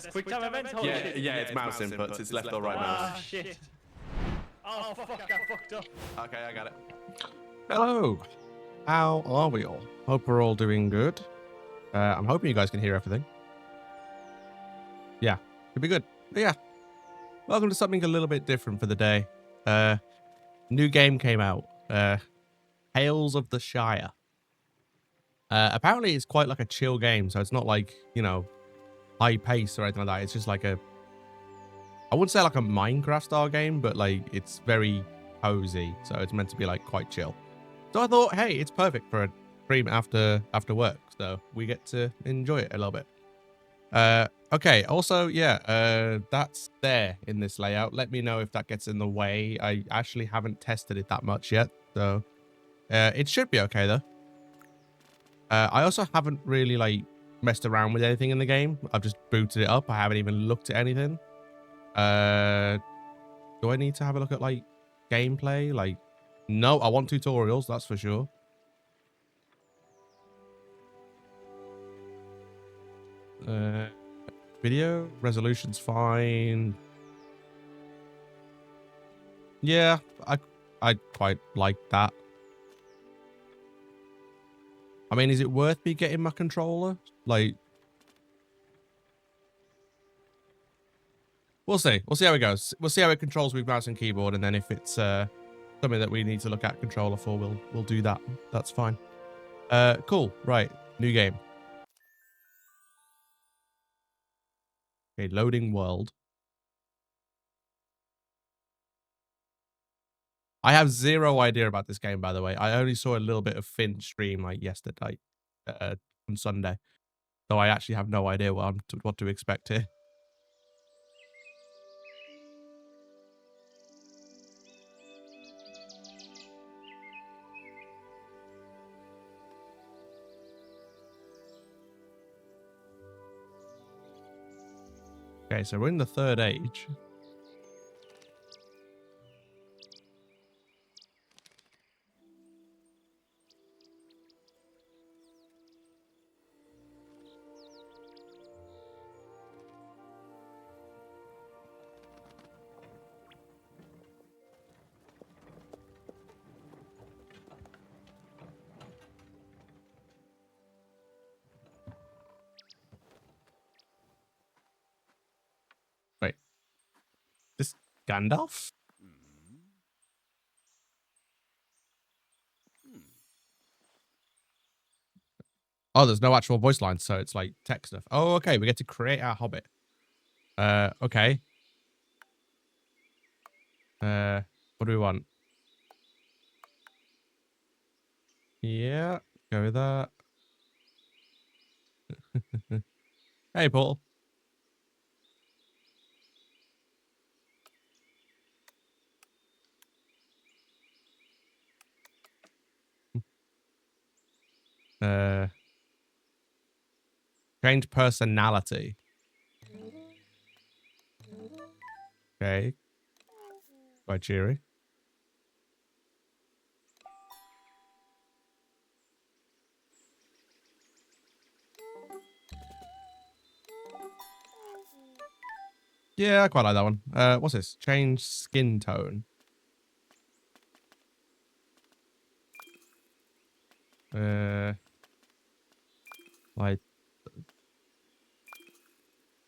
Quick time events? Yeah, it's mouse inputs. It's left or right mouse. Ah, shit. Oh, fuck, I fucked up. Okay, I got it. Hello. How are we all? Hope we're all doing good. I'm hoping you guys can hear everything. Yeah, could be good. But yeah, welcome to something a little bit different for the day. New game came out. Tales of the Shire. Apparently it's quite like a chill game, so it's not like, you know, high pace or anything like that. It's just like I wouldn't say like a Minecraft style game, but like it's very cozy, so it's meant to be like quite chill. So I thought, hey, it's perfect for a stream after work, so we get to enjoy it a little bit. Okay, also, yeah, that's there in this layout. Let me know if that gets in the way. I actually haven't tested it that much yet, so it should be okay though. I also haven't really like messed around with anything in the game. I've just booted it up. I haven't even looked at anything. Do I need to have a look at like gameplay? Like, no, I want tutorials, that's for sure. Video resolution's fine. Yeah, I quite like that. I mean, is it worth me getting my controller? Like, we'll see. We'll see how it goes. We'll see how it controls with mouse and keyboard, and then if it's something that we need to look at controller for, we'll do that. That's fine. Cool. Right, new game. Okay, loading world. I have zero idea about this game, by the way. I only saw a little bit of Finn stream like yesterday, on Sunday, so I actually have no idea what to expect here. Okay, so we're in the third age. Wait, this Gandalf? Oh, there's no actual voice lines, so it's like text stuff. Oh, okay, we get to create our hobbit. Okay. What do we want? Yeah, go with that. Hey, Paul. Change personality. Okay. Quite cheery. Yeah, I quite like that one. What's this? Change skin tone. Like,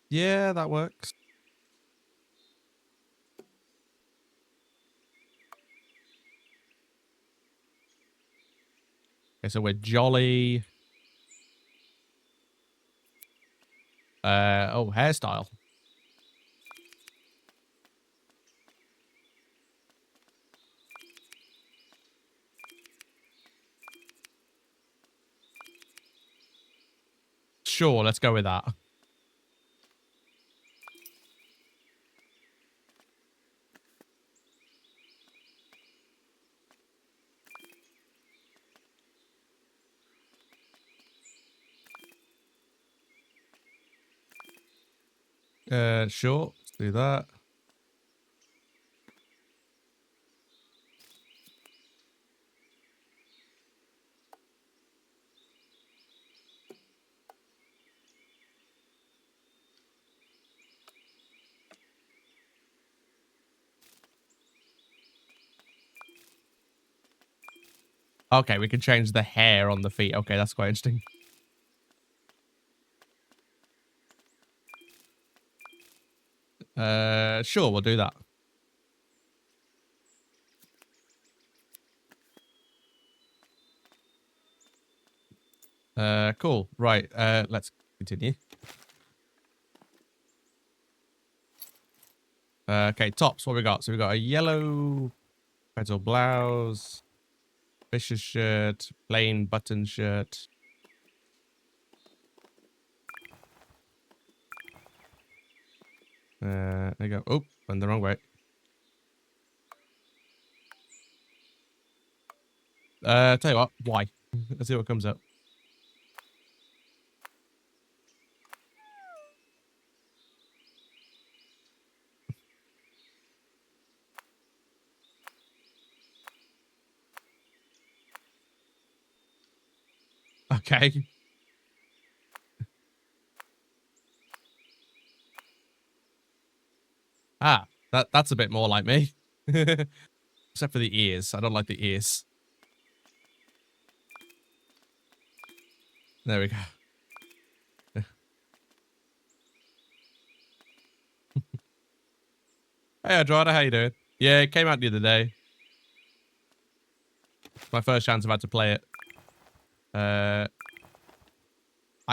yeah, that works. Okay, so we're jolly. Oh, hairstyle. Sure, let's go with that. Sure, let's do that. Okay, we can change the hair on the feet. Okay, that's quite interesting. Sure, we'll do that. Cool. Right, let's continue. Okay, tops, what we got? So we got a yellow petal blouse, fisher's shirt, plain button shirt. There you go. Oh, went the wrong way. Tell you what, why? Let's see what comes up. Okay. Ah, that's a bit more like me. Except for the ears. I don't like the ears. There we go. Hey, Adriana, how you doing? Yeah, it came out the other day. My first chance I've had to play it. I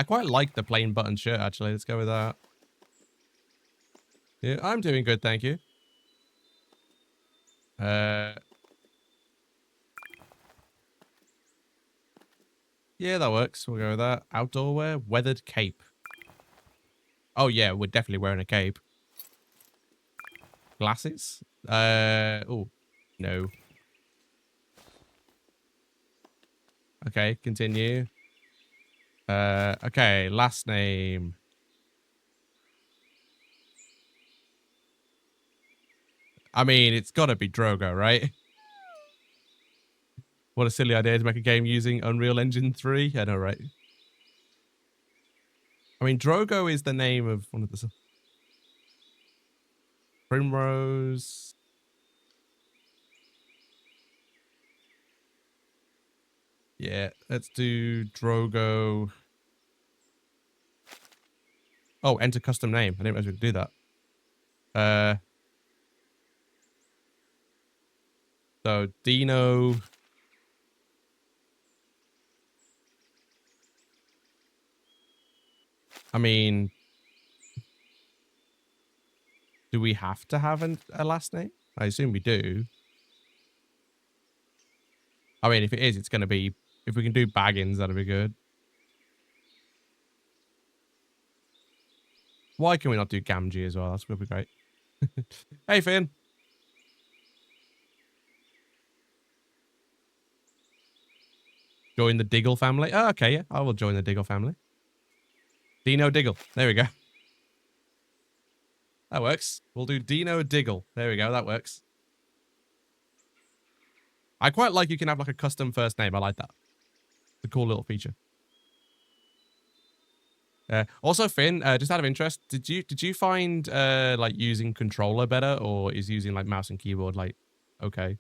quite like the plain button shirt, actually. Let's go with that. Yeah, I'm doing good, thank you. Yeah, that works. We'll go with that. Outdoor wear, weathered cape. Oh, yeah, we're definitely wearing a cape. Glasses? Oh, no. Okay, continue. Okay, last name. I mean, it's gotta be Drogo, right? What a silly idea to make a game using Unreal Engine 3. I know, right? I mean, Drogo is the name of one of the... Primrose. Yeah, let's do Drogo. Oh, enter custom name. I didn't realize we could do that. So Dino. I mean, do we have to have a last name? I assume we do. I mean, if it is, it's going to be... If we can do Baggins, that'd be good. Why can we not do Gamgee as well? That's going to be great. Hey, Finn. Join the Diggle family. Oh, okay, yeah. I will join the Diggle family. Dino Diggle. There we go. That works. We'll do Dino Diggle. There we go. That works. I quite like you can have like a custom first name. I like that. It's a cool little feature. Also, Finn, just out of interest, did you find like using controller better, or is using like mouse and keyboard like okay?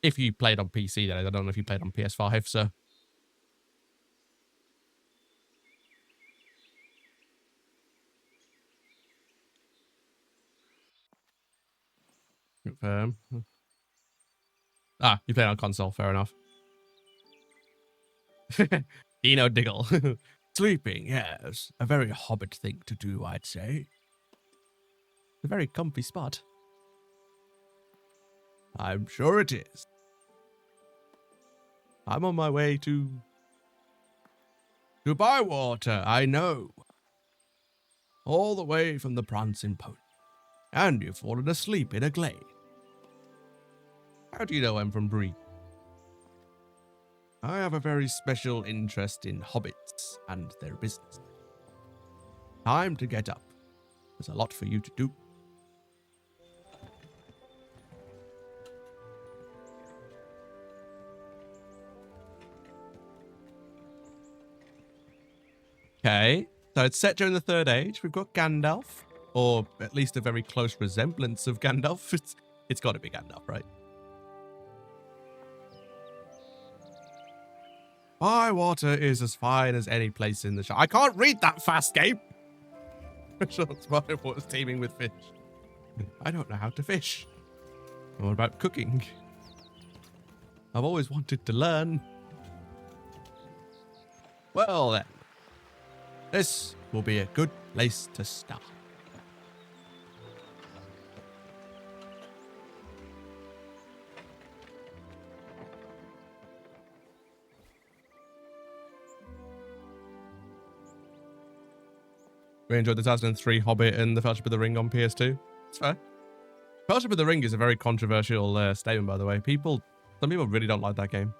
If you played on PC, then I don't know if you played on PS5, so. Confirm. Ah, you played on console, fair enough. Dino Diggle. Sleeping, yes. A very hobbit thing to do, I'd say. A very comfy spot. I'm sure it is. I'm on my way to Bywater, I know. All the way from the Prancing Pony. And you've fallen asleep in a glade. How do you know I'm from Bree? I have a very special interest in hobbits and their business. Time to get up. There's a lot for you to do. Okay, so it's set during the Third Age. We've got Gandalf. or at least a very close resemblance of Gandalf. It's got to be Gandalf, right? Bywater is as fine as any place in the Shire. I can't read that fast, game. Water was teeming with fish. I don't know how to fish. What about cooking? I've always wanted to learn. Well then, this will be a good place to start. We enjoyed the 2003 Hobbit and the Fellowship of the Ring on PS2. It's fair. Fellowship of the Ring is a very controversial statement, by the way. Some people really don't like that game.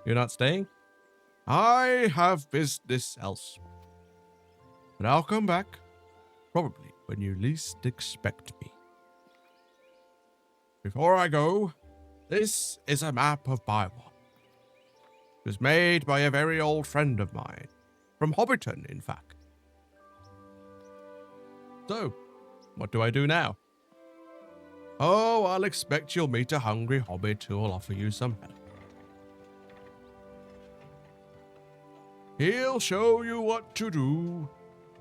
You're not staying? I have business else. But I'll come back. Probably when you least expect me. Before I go, this is a map of Bywater. It was made by a very old friend of mine. From Hobbiton, in fact. So, what do I do now? Oh, I'll expect you'll meet a hungry hobbit who'll offer you some help. He'll show you what to do,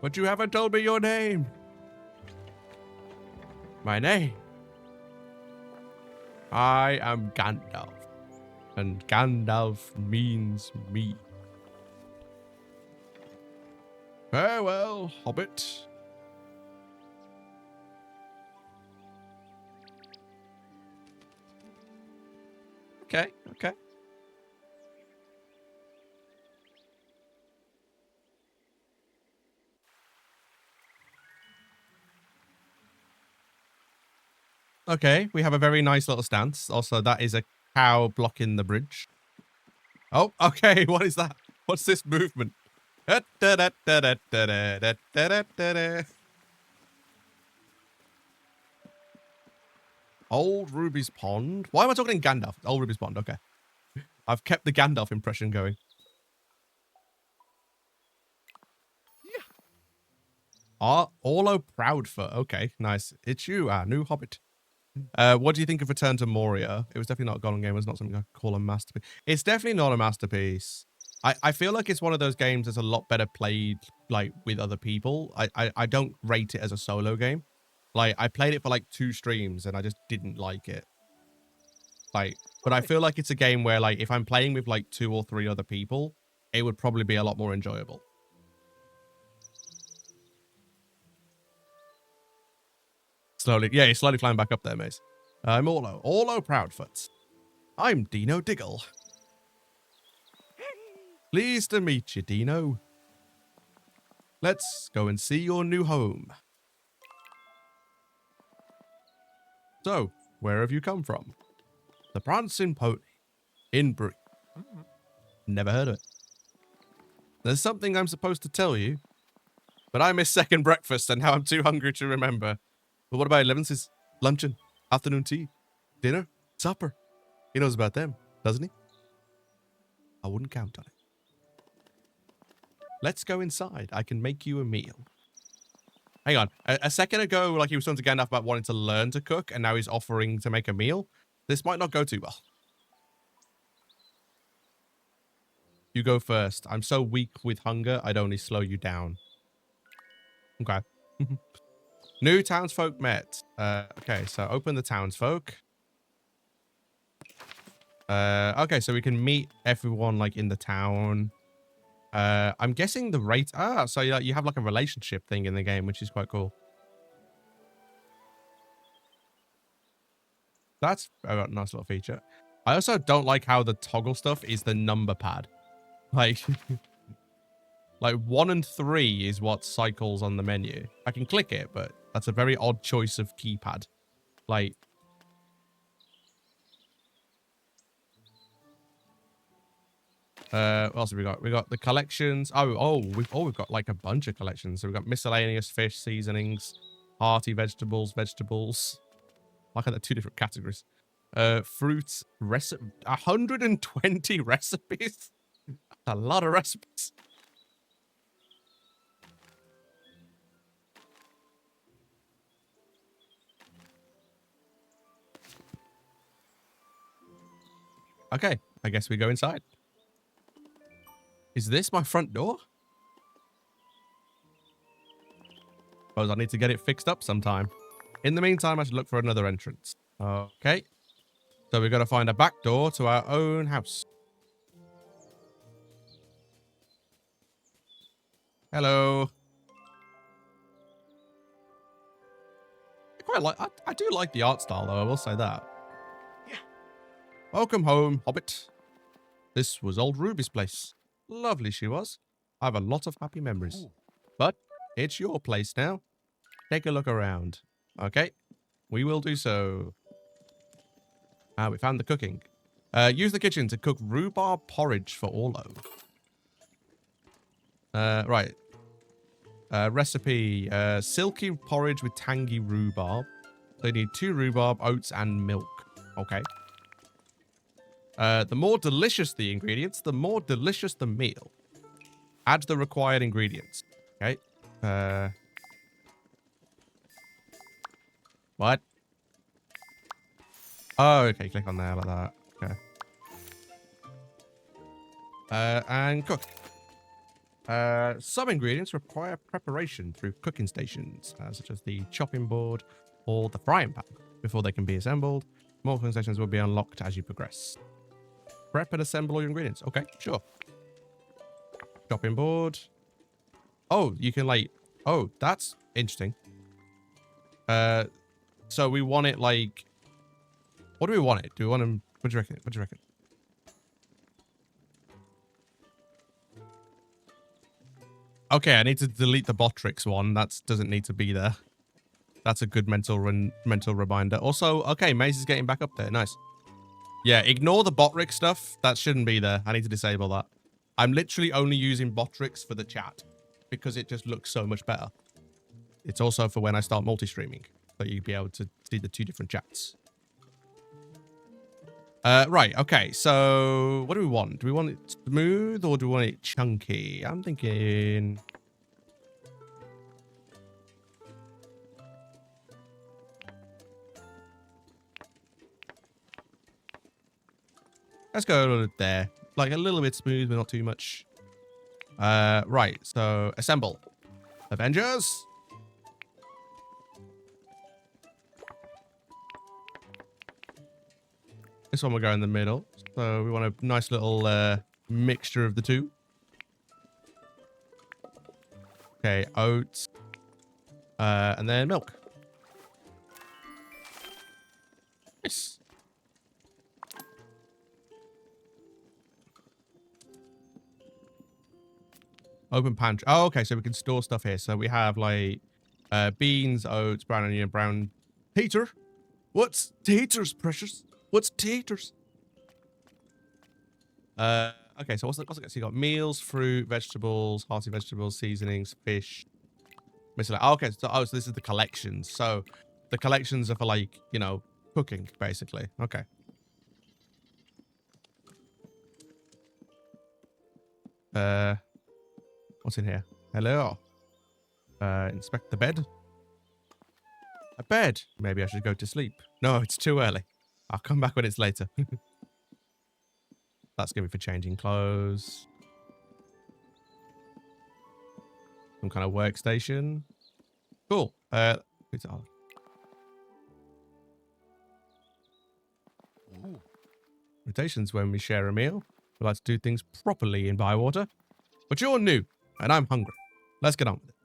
but you haven't told me your name. My name? I am Gandalf, and Gandalf means me. Farewell, hobbit. Okay. Okay, we have a very nice little stance. Also, that is a cow blocking the bridge. Oh, okay, what is that? What's this movement? Old Ruby's Pond. Why am I talking in Gandalf? Old Ruby's Pond, okay. I've kept the Gandalf impression going. Orlo Proudfoot. Okay, nice. It's you, our new hobbit. What do you think of Return to Moria? It was definitely not a golden game. It's not something I call a masterpiece. It's definitely not a masterpiece. I feel like it's one of those games that's a lot better played like with other people. I don't rate it as a solo game. Like, I played it for like 2 streams and I just didn't like it. Like, but I feel like it's a game where, like, if I'm playing with like 2 or 3 other people, it would probably be a lot more enjoyable. Slowly, yeah, he's slowly climbing back up there, Mace. I'm Orlo Proudfoot. I'm Dino Diggle. Pleased to meet you, Dino. Let's go and see your new home. So, where have you come from? The Prancing Pony in Bree. Never heard of it. There's something I'm supposed to tell you, but I missed second breakfast and now I'm too hungry to remember. But what about Eleven's luncheon, afternoon tea, dinner, supper? He knows about them, doesn't he? I wouldn't count on it. Let's go inside. I can make you a meal. Hang on. A second ago, like, he was talking to Gandalf about wanting to learn to cook, and now he's offering to make a meal. This might not go too well. You go first. I'm so weak with hunger, I'd only slow you down. Okay. New townsfolk met. Okay, so open the townsfolk. Okay, so we can meet everyone, like, in the town. I'm guessing the rate... so you have, like, a relationship thing in the game, which is quite cool. That's a nice little feature. I also don't like how the toggle stuff is the number pad. Like... like, 1 and 3 is what cycles on the menu. I can click it, but that's a very odd choice of keypad. Like... what else have we got? We got the collections. We've got like a bunch of collections. So we've got miscellaneous fish, seasonings, hearty vegetables. Like they're 2 different categories. Fruits, 120 recipes. That's a lot of recipes. Okay, I guess we go inside. Is this my front door? Suppose I need to get it fixed up sometime. In the meantime, I should look for another entrance. Okay. So we've got to find a back door to our own house. Hello. I do like the art style, though. I will say that. Yeah. Welcome home, Hobbit. This was old Ruby's place. Lovely she was. I have a lot of happy memories. Ooh. But it's your place now. Take a look around. Okay. We will do so. Ah, we found the cooking. Use the kitchen to cook rhubarb porridge for Orlo. Right. Recipe. Silky porridge with tangy rhubarb. So you need 2 rhubarb, oats, and milk. Okay. The more delicious the ingredients, the more delicious the meal. Add the required ingredients. Okay. What? Oh, okay. Click on there like that. Okay. And cook. Some ingredients require preparation through cooking stations, such as the chopping board or the frying pan, before they can be assembled. More cooking stations will be unlocked as you progress. Prep and assemble all your ingredients. Okay, sure. Chopping board. Oh, you can like... Oh, that's interesting. So we want it like... What do we want it? Do we want them... What do you reckon? What do you reckon? Okay, I need to delete the Botrix one. That doesn't need to be there. That's a good mental reminder. Also, okay, Maze is getting back up there. Nice. Yeah, ignore the Botrix stuff. That shouldn't be there. I need to disable that. I'm literally only using Botrix for the chat because it just looks so much better. It's also for when I start multi-streaming, so you'd be able to see the 2 different chats. Right, okay, so what do we want? Do we want it smooth or do we want it chunky? I'm thinking... Let's go there. Like a little bit smooth, but not too much. Right, so assemble. Avengers! This one will go in the middle. So we want a nice little mixture of the 2. Okay, oats. And then milk. Nice. Open pantry. Oh, okay, so we can store stuff here. So we have like beans, oats, brown onion, brown tater. What's taters, precious? What's taters? Okay, so what's the so you got meals, fruit, vegetables, hearty vegetables, seasonings, fish. Okay, so this is the collections. So the collections are for like, you know, cooking, basically. Okay. What's in here? Hello. Inspect the bed. A bed. Maybe I should go to sleep. No, it's too early. I'll come back when it's later. That's going to be for changing clothes. Some kind of workstation. Cool. Rotations when we share a meal. We like to do things properly in Bywater. But you're new, and I'm hungry. Let's get on with it.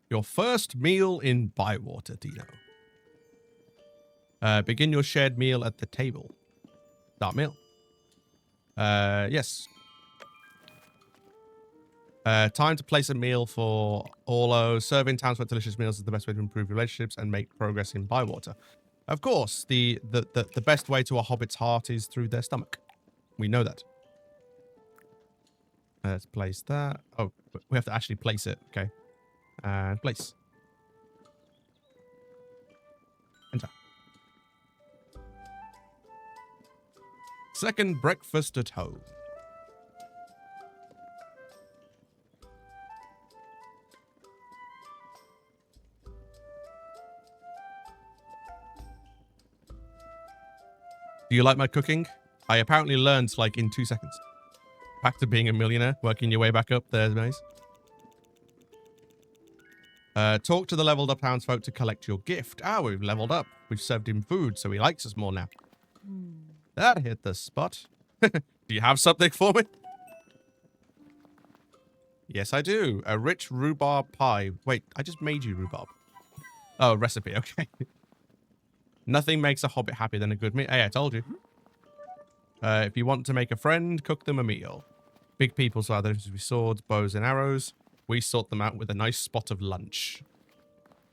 Your first meal in Bywater, Dino. Begin your shared meal at the table. Start meal. Yes. Time to place a meal for Orlo. Serving townsfolk delicious meals is the best way to improve relationships and make progress in Bywater. Of course, the best way to a hobbit's heart is through their stomach. We know that. Let's place that. Oh, we have to actually place it. Okay. And place. Enter. Second breakfast at home. Do you like my cooking? I apparently learned like in 2 seconds. Back to being a millionaire, working your way back up. There's nice. Talk to the leveled up townsfolk to collect your gift. Ah, we've leveled up. We've served him food, so he likes us more now. That hit the spot. Do you have something for me? Yes, I do. A rich rhubarb pie. Wait, I just made you rhubarb. Oh, recipe. Okay. Nothing makes a hobbit happier than a good meal. Hey, I told you. If you want to make a friend, cook them a meal. Big people so either with swords, bows, and arrows. We sort them out with a nice spot of lunch.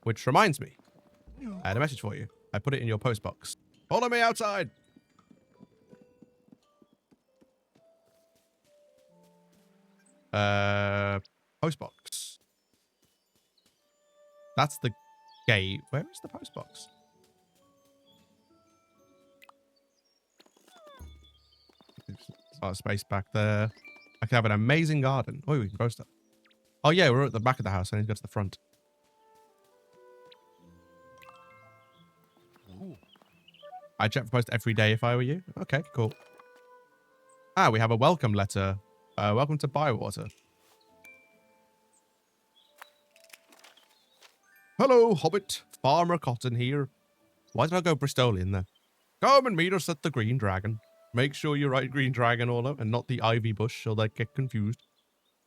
Which reminds me, I had a message for you. I put it in your postbox. Follow me outside. Postbox. That's the gate. Where is the postbox? Oh, space back there. I can have an amazing garden. Oh, we can grow stuff. Oh, yeah, we're at the back of the house. I need to go to the front. I check for post every day if I were you. Okay, cool. Ah, we have a welcome letter. Welcome to Bywater. Hello, Hobbit. Farmer Cotton here. Why did I go Bristolian there? Come and meet us at the Green Dragon. Make sure you write Green Dragon, Ola, and not the Ivy Bush, so they get confused.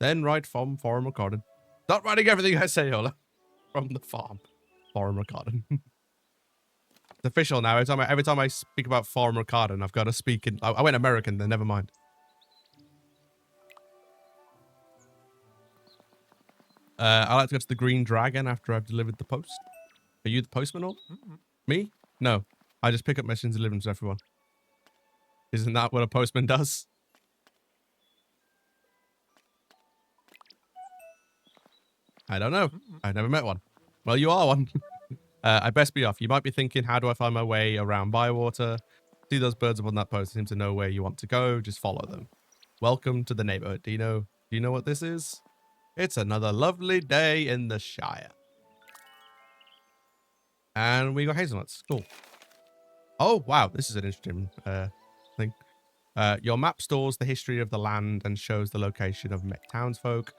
Then write from Farmer Cotton. Stop writing everything I say, Ola. From the farm. Farmer Cotton. It's official now. Every time I speak about Farmer Cotton, I've got to speak in... I went American, then never mind. I like to go to the Green Dragon after I've delivered the post. Are you the postman, or me? No. I just pick up messages and deliver them to everyone. Isn't that what a postman does? I don't know. I've never met one. Well, you are one. I best be off. You might be thinking, how do I find my way around Bywater? See those birds up on that post. They seem to know where you want to go. Just follow them. Welcome to the neighborhood. Do you know what this is? It's another lovely day in the Shire. And we got hazelnuts. Cool. Oh, wow. This is an interesting thing. Your map stores the history of the land and shows the location of met townsfolk.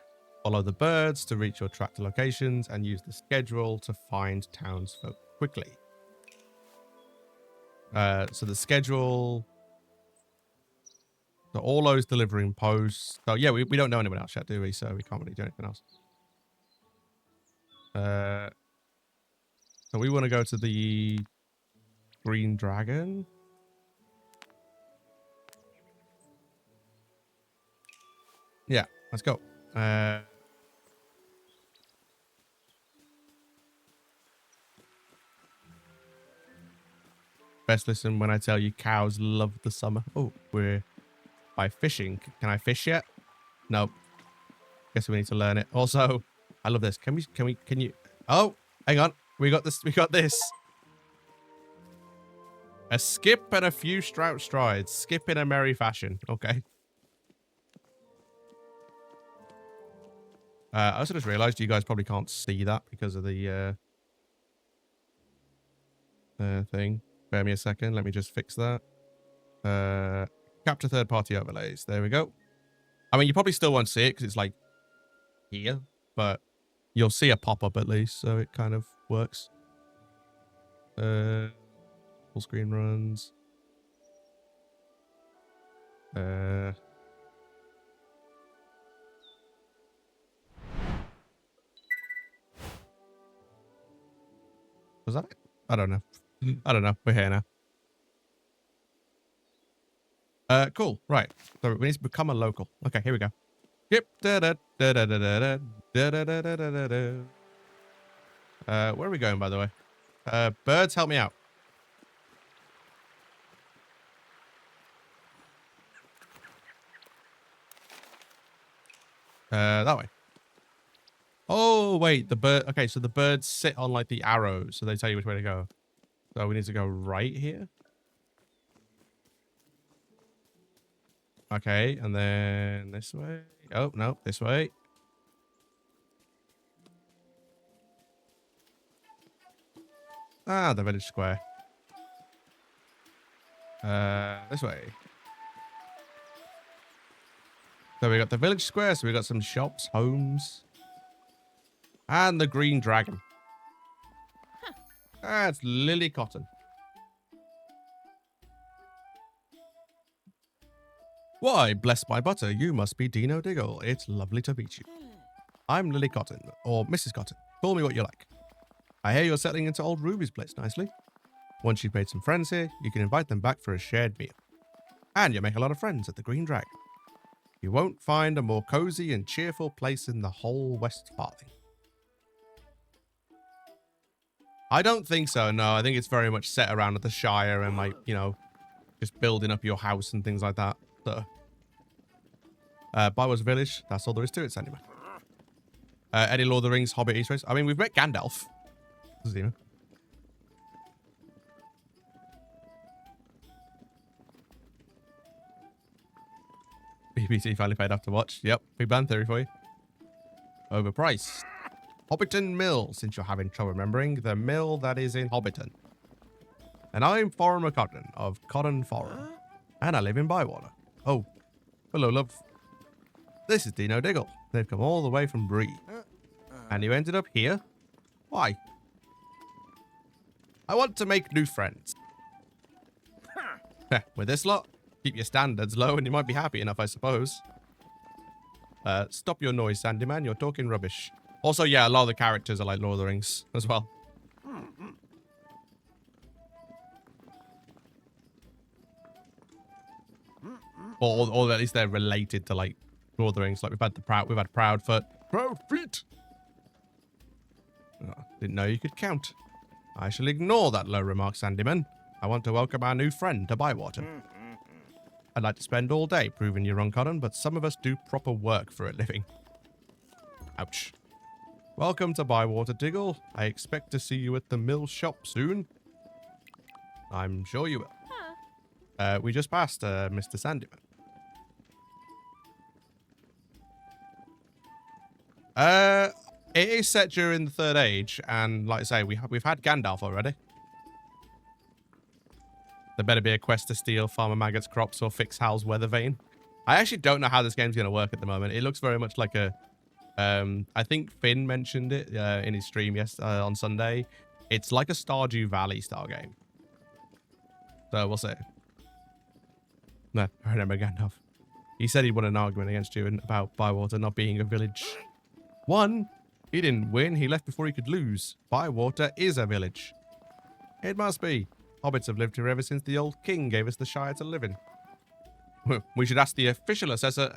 Follow the birds to reach your tractor locations and use the schedule to find townsfolk quickly. So the schedule... So all those delivering posts. So yeah, we don't know anyone else yet, do we? So we can't really do anything else. So we want to go to the Green Dragon. Yeah, let's go. Best listen when I tell you cows love the summer. Oh, we're by fishing. Can I fish yet? No. Guess we need to learn it. Also, I love this. Can you? Oh, hang on. We got this. We got this. A skip and a few strout strides. Skip in a merry fashion. Okay. I also just realized you guys probably can't see that because of the thing. Bear me a second. Let me just fix that. Capture third-party overlays. There we go. I mean, you probably still won't see it because it's like here, but you'll see a pop-up at least, so it kind of works. Full screen runs. Was that it? I don't know. I don't know. We're here now. Cool. Right. So we need to become a local. Okay, here we go. Yep. Where are we going, by the way? Birds, help me out. That way. Oh, wait. The bird. Okay, so the birds sit on like the arrows, so they tell you which way to go. So we need to go right here. Okay, and then this way. Oh, no, this way. Ah, the village square. This way. So we got the village square. So we got some shops, homes, and the green dragon. That's Lily Cotton. Why, bless my butter, you must be Dino Diggle. It's lovely to meet you. I'm Lily Cotton, or Mrs. Cotton. Call me what you like. I hear you're settling into old Ruby's place nicely. Once you've made some friends here, you can invite them back for a shared meal. And you'll make a lot of friends at the Green Dragon. You won't find a more cozy and cheerful place in the whole West Farthing. I don't think so, no. I think it's very much set around the Shire and, like, you know, just building up your house and things like that. So, Bywater's Village, that's all there is to it, Sandyman. Any Lord of the Rings, Hobbit, Easter eggs? I mean, we've met Gandalf. You know. BBC finally paid off to watch. Yep, big band theory for you. Overpriced. Hobbiton Mill, since you're having trouble remembering. The mill that is in Hobbiton. And I'm Foreign McCodden of Cotton Foreign. And I live in Bywater. Oh, hello, love. This is Dino Diggle. They've come all the way from Bree. And you ended up here? Why? I want to make new friends. With this lot, keep your standards low and you might be happy enough, I suppose. Stop your noise, Sandyman. You're talking rubbish. Also, yeah, a lot of the characters are like Lord of the Rings as well. Or at least they're related to like Lord of the Rings. Like we've had Proudfoot. Proudfeet. Oh, didn't know you could count. I shall ignore that low remark, Sandyman. I want to welcome our new friend to Bywater. I'd like to spend all day proving you wrong, Cotton, but some of us do proper work for a living. Ouch. Welcome to Bywater, Diggle. I expect to see you at the mill shop soon. I'm sure you will. We just passed Mr. Sandyman. It is set during the Third Age, and like I say, we've had Gandalf already. There better be a quest to steal Farmer Maggot's crops or fix Hal's weather vane. I actually don't know how this game's going to work at the moment. It looks very much like a... I think Finn mentioned it in his stream on Sunday. It's like a Stardew Valley style game. So we'll see. No, I remember Gandalf. He said he'd won an argument against you about Bywater not being a village. Won? He didn't win. He left before he could lose. Bywater is a village. It must be. Hobbits have lived here ever since the old king gave us the Shire to live in. We should ask the official assessor,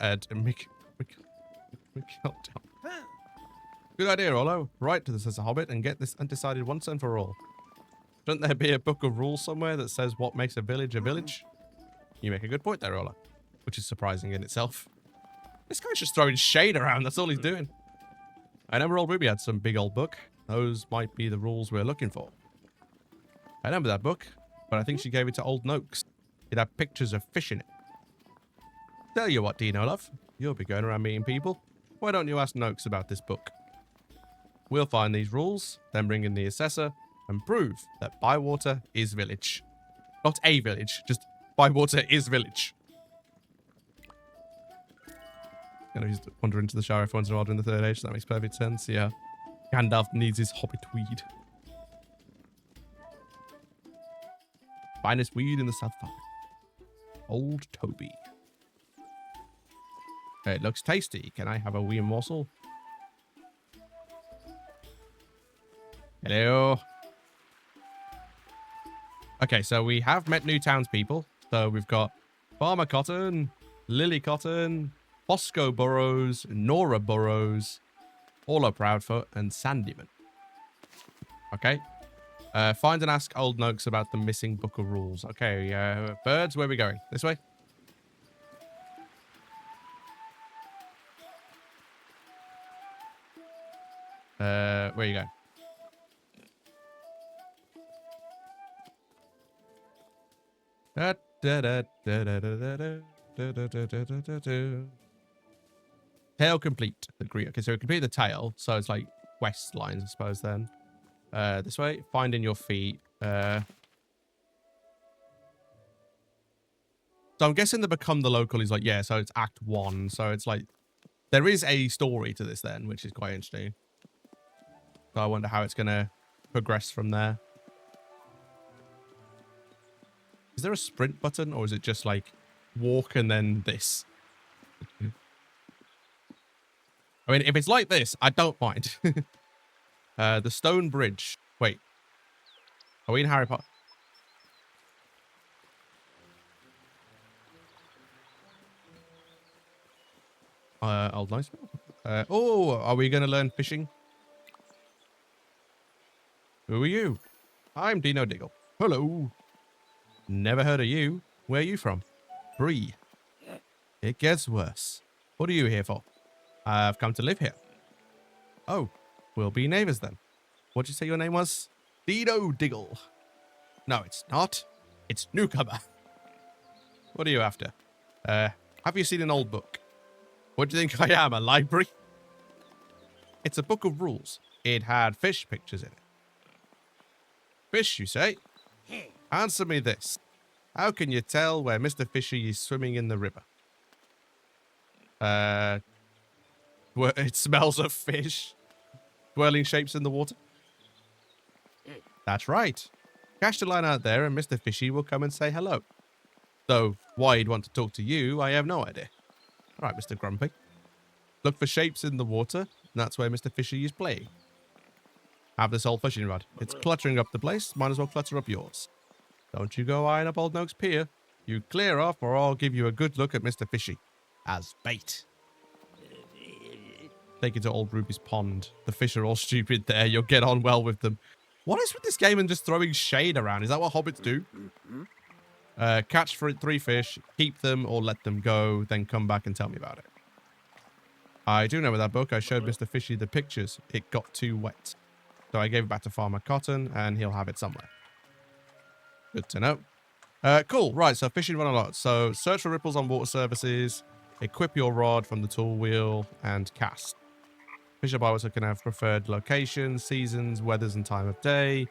Good idea, Rollo. Write to the assessor Hobbit and get this undecided once and for all. Shouldn't there be a book of rules somewhere that says what makes a village a village? You make a good point there, Rollo. Which is surprising in itself. This guy's just throwing shade around. That's all he's doing. I remember old Ruby had some big old book. Those might be the rules we're looking for. I remember that book, but I think she gave it to old Noakes. It had pictures of fish in it. Tell you what, Dino, love. You'll be going around meeting people. Why don't you ask Noakes about this book? We'll find these rules, then bring in the assessor, and prove that Bywater is village. Not a village, just Bywater is village. You know, he's wandering into the Shire every once in a while during the Third Age, so that makes perfect sense, yeah. Gandalf needs his hobbit weed. Finest weed in the South Farthing. Old Toby. It looks tasty. Can I have a wee morsel? Hello. Okay, so we have met new townspeople. So we've got Farmer Cotton, Lily Cotton, Bosco Burrows, Nora Burrows, Orla Proudfoot, and Sandyman. Okay. Find and ask old Noakes about the missing book of rules. Okay, birds, where are we going? This way? Where are you going? Tail complete. Agree. Okay, so we complete the tail. So it's like west lines, I suppose, then. This way. Finding your feet. So I'm guessing the become the local is like, yeah, so it's Act 1. So it's like, there is a story to this then, which is quite interesting. So I wonder how it's going to progress from there. Is there a sprint button or is it just like walk and then this? I mean, if it's like this, I don't mind. The stone bridge. Wait. Are we in Harry Potter? Old nice. Oh, are we going to learn fishing? Who are you? I'm Dino Diggle. Hello. Never heard of you. Where are you from? Bree. It gets worse. What are you here for? I've come to live here. Oh, we'll be neighbors then. What'd you say your name was? Dino Diggle. No, it's not. It's Newcomer. What are you after? Have you seen an old book? What do you think I am, a library? It's a book of rules. It had fish pictures in it. Fish, you say? Answer me this. How can you tell where Mr. Fishy is swimming in the river? It smells of fish. Swirling shapes in the water? That's right. Cast your line out there and Mr. Fishy will come and say hello. Though why he'd want to talk to you, I have no idea. All right, Mr. Grumpy. Look for shapes in the water, and that's where Mr. Fishy is playing. Have this old fishing rod. It's cluttering up the place. Might as well clutter up yours. Don't you go eyeing up Old Noak's Pier. You clear off or I'll give you a good look at Mr. Fishy. As bait. Take it to Old Ruby's Pond. The fish are all stupid there. You'll get on well with them. What is with this game and just throwing shade around? Is that what hobbits do? Catch 3 fish, keep them or let them go, then come back and tell me about it. I do know with that book, I showed Mr. Fishy the pictures. It got too wet. So I gave it back to Farmer Cotton, and he'll have it somewhere. Good to know. Cool. Right, so fishing run a lot. So search for ripples on water surfaces, equip your rod from the tool wheel, and cast. Fisher buyers can have preferred locations, seasons, weathers, and time of day.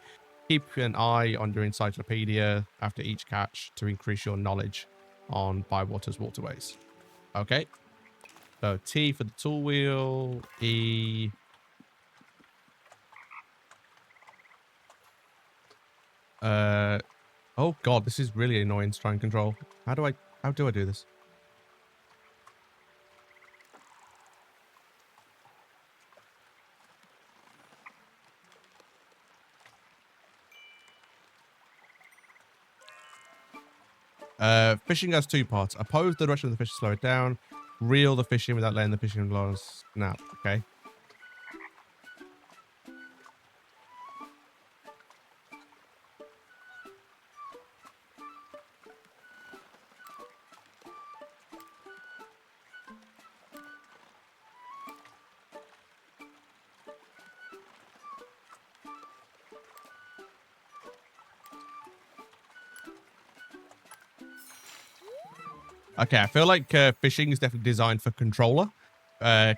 Keep an eye on your encyclopedia after each catch to increase your knowledge on Bywater's waterways. Okay. So T for the tool wheel, E. Oh god, this is really annoying to try and control. How do I do this? Fishing has 2 parts. Oppose the direction of the fish to slow it down. Reel the fish in without letting the fishing line snap. Okay. Okay, I feel like fishing is definitely designed for controller.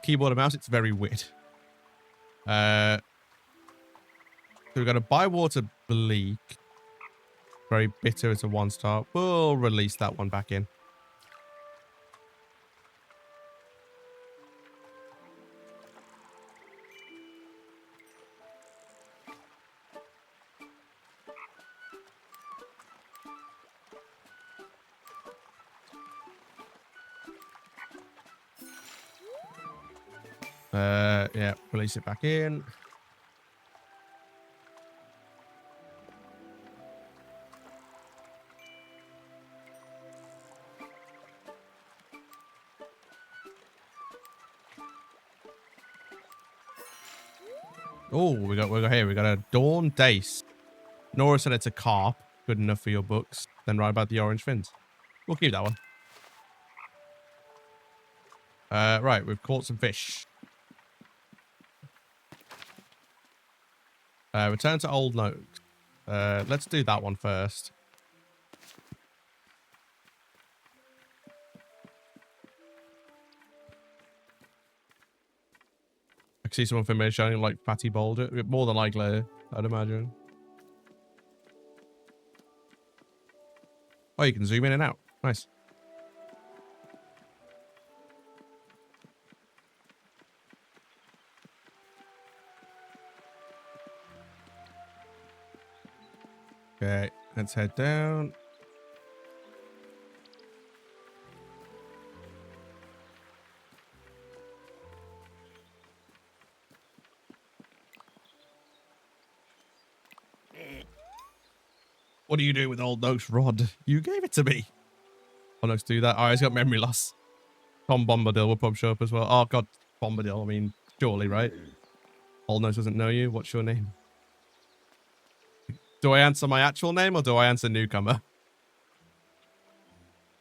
Keyboard and mouse, it's very weird. So we've got a Bywater Bleak. Very bitter, it's a 1-star. We'll release that one back in. Yeah, release it back in. Oh, we got here. We got a Dawn Dace. Nora said it's a carp. Good enough for your books. Then write about the orange fins. We'll keep that one. Right, we've caught some fish. Return to Old Noak's. Let's do that one first. I can see someone familiar showing like Fatty Boulder. More than likely, I'd imagine. Oh, you can zoom in and out. Nice. Okay, let's head down. What are you doing with old Noak's rod? You gave it to me. Old Noak's do that. Oh, he's got memory loss. Tom Bombadil will probably show up as well. Oh, God. Bombadil. I mean, surely, right? Old Nose doesn't know you. What's your name? Do I answer my actual name or do I answer newcomer?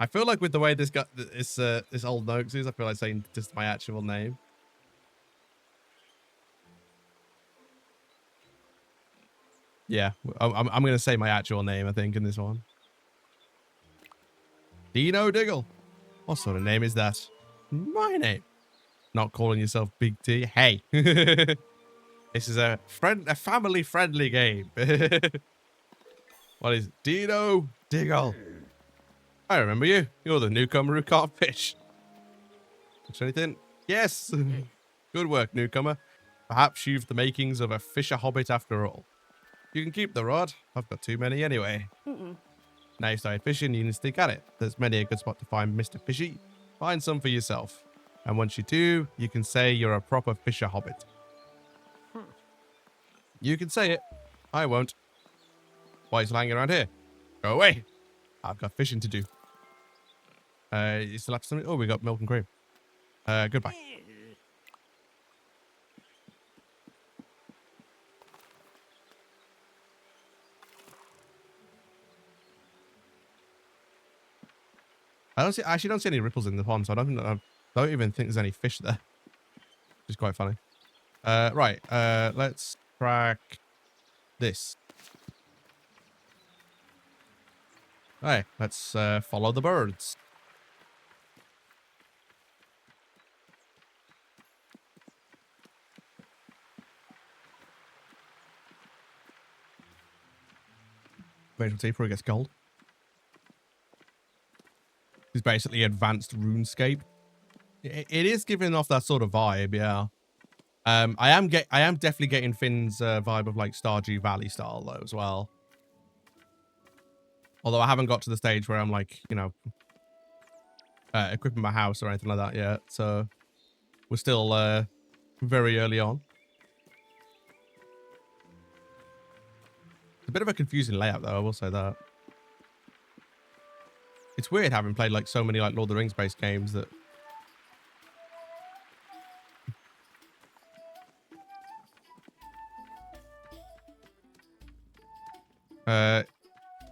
I feel like with the way this guy, this old Noakes is, I feel like saying just my actual name. Yeah, I'm going to say my actual name, I think, in this one. Dino Diggle. What sort of name is that? My name. Not calling yourself Big T. Hey. This is a family-friendly game. What is Dino Diggle? I remember you. You're the newcomer who can't fish. Is there anything? Yes. Good work, newcomer. Perhaps you've the makings of a fisher hobbit after all. You can keep the rod. I've got too many anyway. Now you started fishing, you can stick at it. There's many a good spot to find Mr. Fishy. Find some for yourself. And once you do, you can say you're a proper fisher hobbit. You can say it. I won't. Why are you still hanging around here? Go away. I've got fishing to do. You still have something? Oh, we got milk and cream. Goodbye. I actually don't see any ripples in the pond, so I don't even think there's any fish there. Which is quite funny. Right. Let's track this. Hey, let's follow the birds. Wait until before it gets cold. It's basically advanced RuneScape. It is giving off that sort of vibe, yeah. I am definitely getting Finn's vibe of like Stardew Valley style though as well. Although I haven't got to the stage where I'm like, you know, equipping my house or anything like that yet. So we're still very early on. It's a bit of a confusing layout though, I will say that. It's weird having played like so many like Lord of the Rings based games that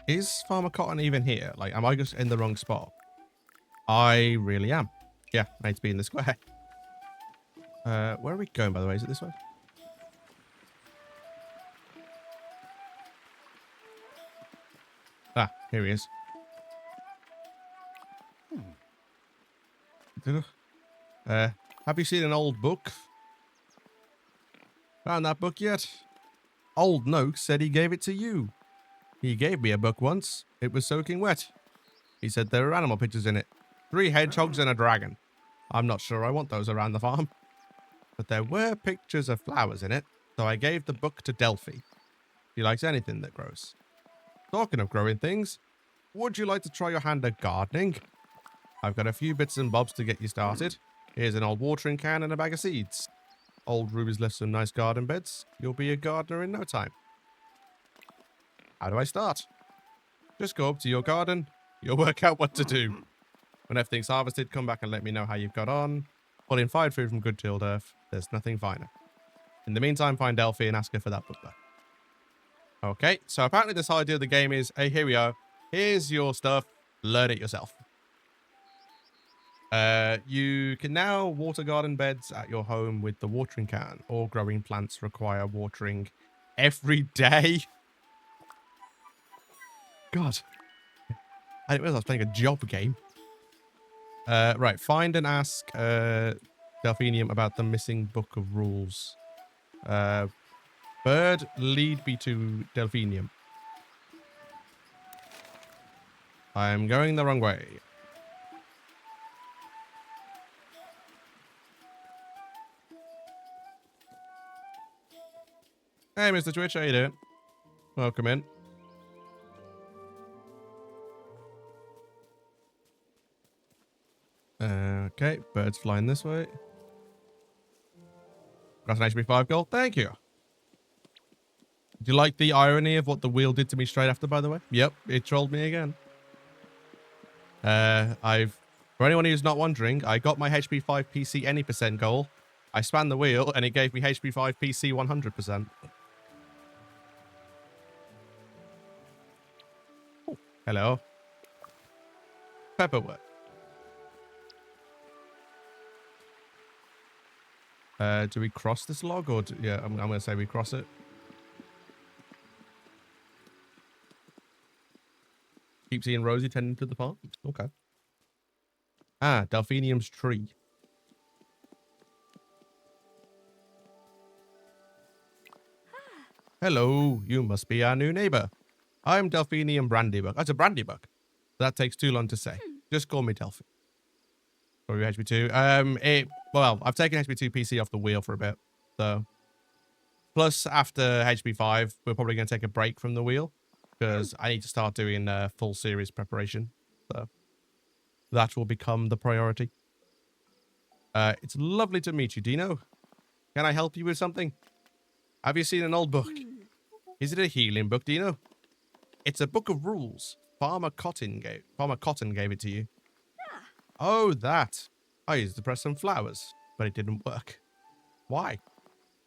is Farmer Cotton even here? Like, am I just in the wrong spot? I really am. Yeah, I need to be in the square. Where are we going, by the way? Is it this way? Ah, here he is. Have you seen an old book? Found that book yet? Old Noakes said he gave it to you. He gave me a book once. It was soaking wet. He said there were animal pictures in it. 3 hedgehogs and a dragon. I'm not sure I want those around the farm. But there were pictures of flowers in it, so I gave the book to Delphi. She likes anything that grows. Talking of growing things, would you like to try your hand at gardening? I've got a few bits and bobs to get you started. Here's an old watering can and a bag of seeds. Old Ruby's left some nice garden beds. You'll be a gardener in no time. How do I start? Just go up to your garden. You'll work out what to do. When everything's harvested, come back and let me know how you've got on. Pull in fine food from Good Tilled Earth. There's nothing finer. In the meantime, find Delphi and ask her for that book there. Okay, so apparently this idea of the game is, hey, here we are. Here's your stuff. Learn it yourself. You can now water garden beds at your home with the watering can. All growing plants require watering every day. God. I didn't realize I was playing a job game. Right, find and ask Delphinium about the missing book of rules. Bird, lead me to Delphinium. I'm going the wrong way. Hey, Mr. Twitch, how you doing? Welcome in. Okay, birds flying this way. Got an HP 5 gold. Thank you. Do you like the irony of what the wheel did to me straight after, by the way? Yep, it trolled me again. For anyone who's not wondering, I got my HP 5 PC any percent goal. I spanned the wheel and it gave me HP 5 PC 100%. Oh, hello. Pepperwood. Do we cross this log or yeah, I'm going to say we cross it. Keep seeing Rosie tending to the farm. Okay. Ah, Delphinium's tree. Hello, you must be our new neighbor. I'm Delphinium Brandybuck. That's a Brandybuck. That takes too long to say. Just call me Delphi. Sorry, HB2. Well, I've taken HB2 PC off the wheel for a bit. So, plus after HB5, we're probably going to take a break from the wheel because I need to start doing full series preparation. So, that will become the priority. It's lovely to meet you, Dino. Can I help you with something? Have you seen an old book? Is it a healing book, Dino? It's a book of rules. Farmer Cotton gave it to you. Oh, that. I used to press some flowers, but it didn't work. Why?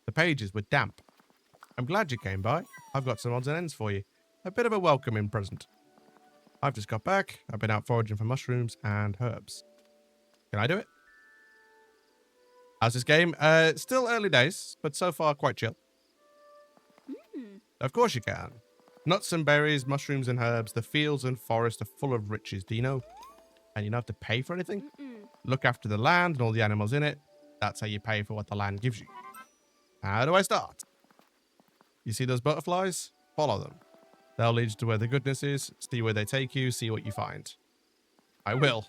The pages were damp. I'm glad you came by. I've got some odds and ends for you. A bit of a welcoming present. I've just got back. I've been out foraging for mushrooms and herbs. Can I do it? How's this game? Still early days, but so far quite chill. Of course you can. Nuts and berries, mushrooms and herbs. The fields and forest are full of riches, Dino. And you don't have to pay for anything. Look after the land and all the animals in it. That's how you pay for what the land gives you. How do I start? You see those butterflies? Follow them. They'll lead you to where the goodness is. See where they take you. See what you find. I will.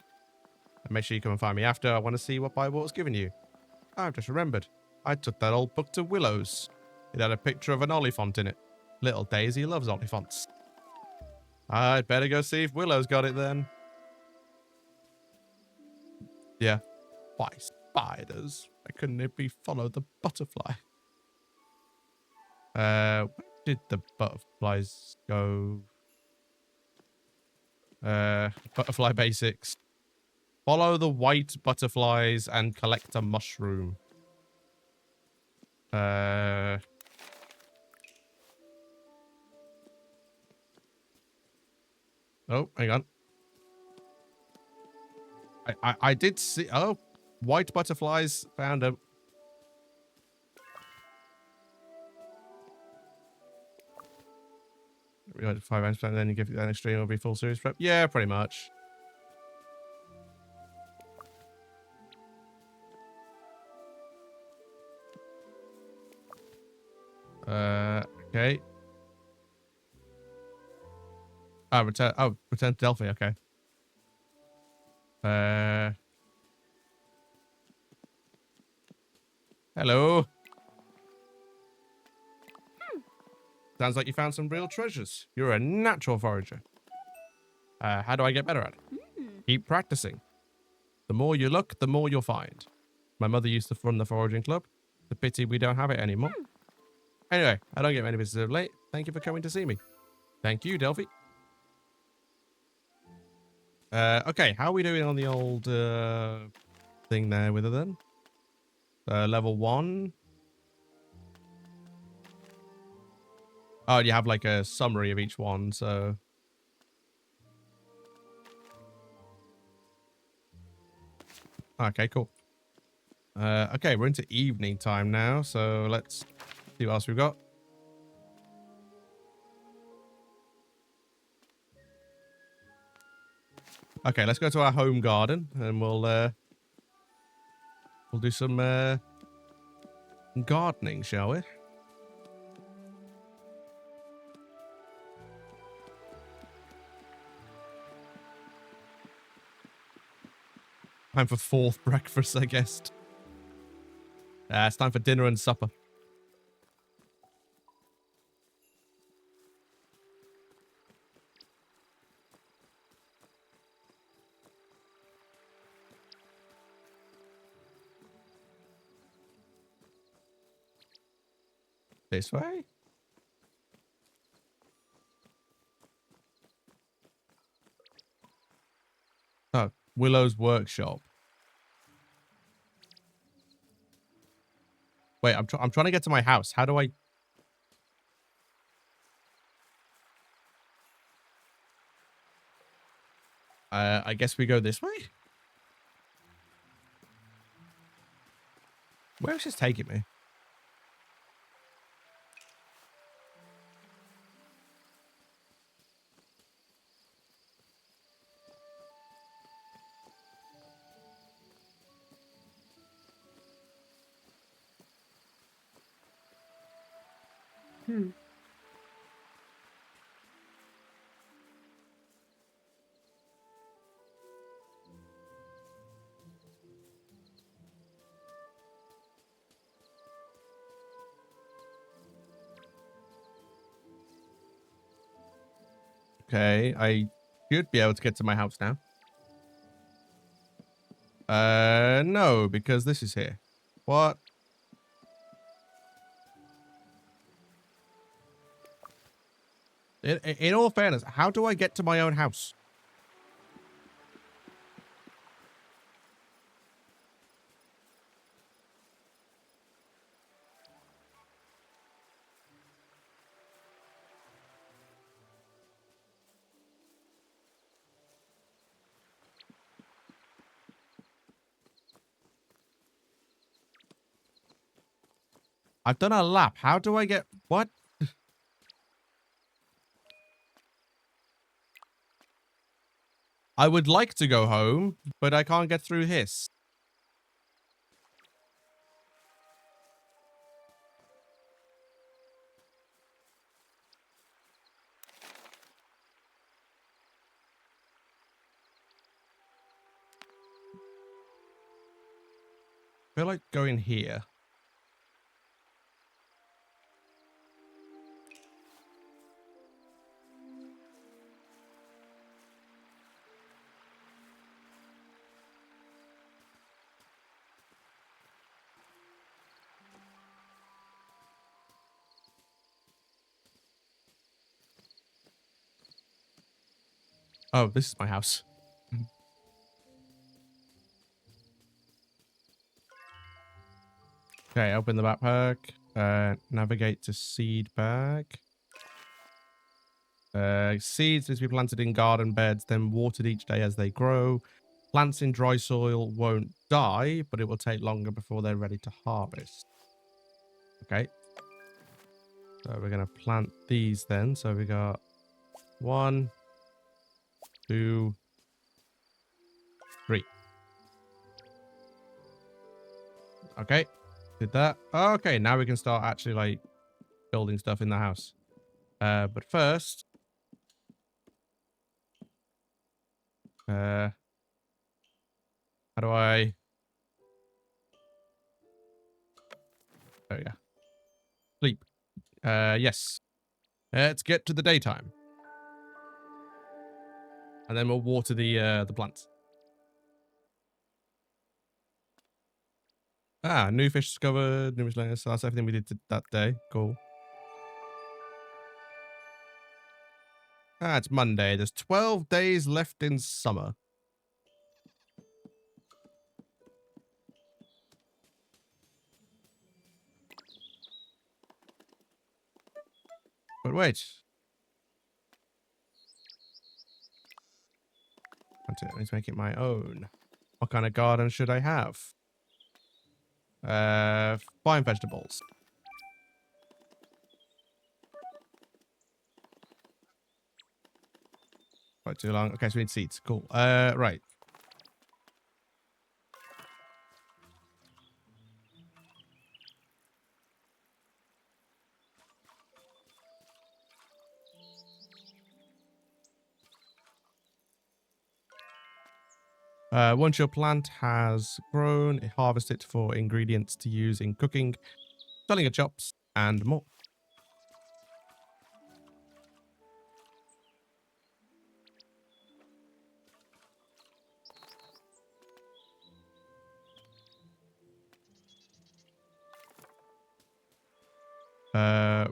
And make sure you come and find me after. I want to see what Bywalt's given you. I've just remembered. I took that old book to Willow's. It had a picture of an olifant in it. Little Daisy loves olifants. I'd better go see if Willow's got it then. Yeah. Why spiders? Why couldn't it be follow the butterfly? Where did the butterflies go? Butterfly basics. Follow the white butterflies and collect a mushroom. Oh, hang on. I did see. Oh, white butterflies. Found them. We got 5 rounds, and then you give it an extreme. It'll be full series prep. Yeah, pretty much. Okay. Return. Oh, return to Delphi. Okay. Hello. Sounds like you found some real treasures. You're a natural forager. How do I get better at it? Keep practicing. The more you look, the more you'll find. My mother used to run the foraging club. It's a pity we don't have it anymore. Anyway, I don't get many visitors late. Thank you for coming to see me. Thank you, Delphi. Okay, how are we doing on the old thing there with her then? Level 1. Oh, you have like a summary of each one, so... Okay, cool. Okay, we're into evening time now, so let's see what else we've got. Okay, let's go to our home garden, and we'll do some gardening, shall we? Time for 4th breakfast, I guess. It's time for dinner and supper. This way? Oh, Willow's workshop. Wait, I'm trying to get to my house. How do I... I guess we go this way? Where's this taking me? Okay, I should be able to get to my house now. No, because this is here. What? In all fairness, how do I get to my own house? I've done a lap. How do I get... What? I would like to go home, but I can't get through this. I feel like going here. Oh, this is my house. Okay, open the backpack. Navigate to seed bag. Seeds need to be planted in garden beds, then watered each day as they grow. Plants in dry soil won't die, but it will take longer before they're ready to harvest. Okay. So we're going to plant these then. So we got 1, 2, 3. Okay. Did that. Okay, now we can start actually like building stuff in the house. But first, how do I... There we go. Sleep. Yes. Let's get to the daytime. And then we'll water the plants. Ah, new fish discovered, new layers. So that's everything we did that day. Cool. Ah, it's Monday. There's 12 days left in summer. But wait. I need to make it my own. What kind of garden should I have? Fine vegetables. Quite too long. Okay, so we need seeds. Cool. Right. Once your plant has grown, harvest it for ingredients to use in cooking, selling at shops, and more.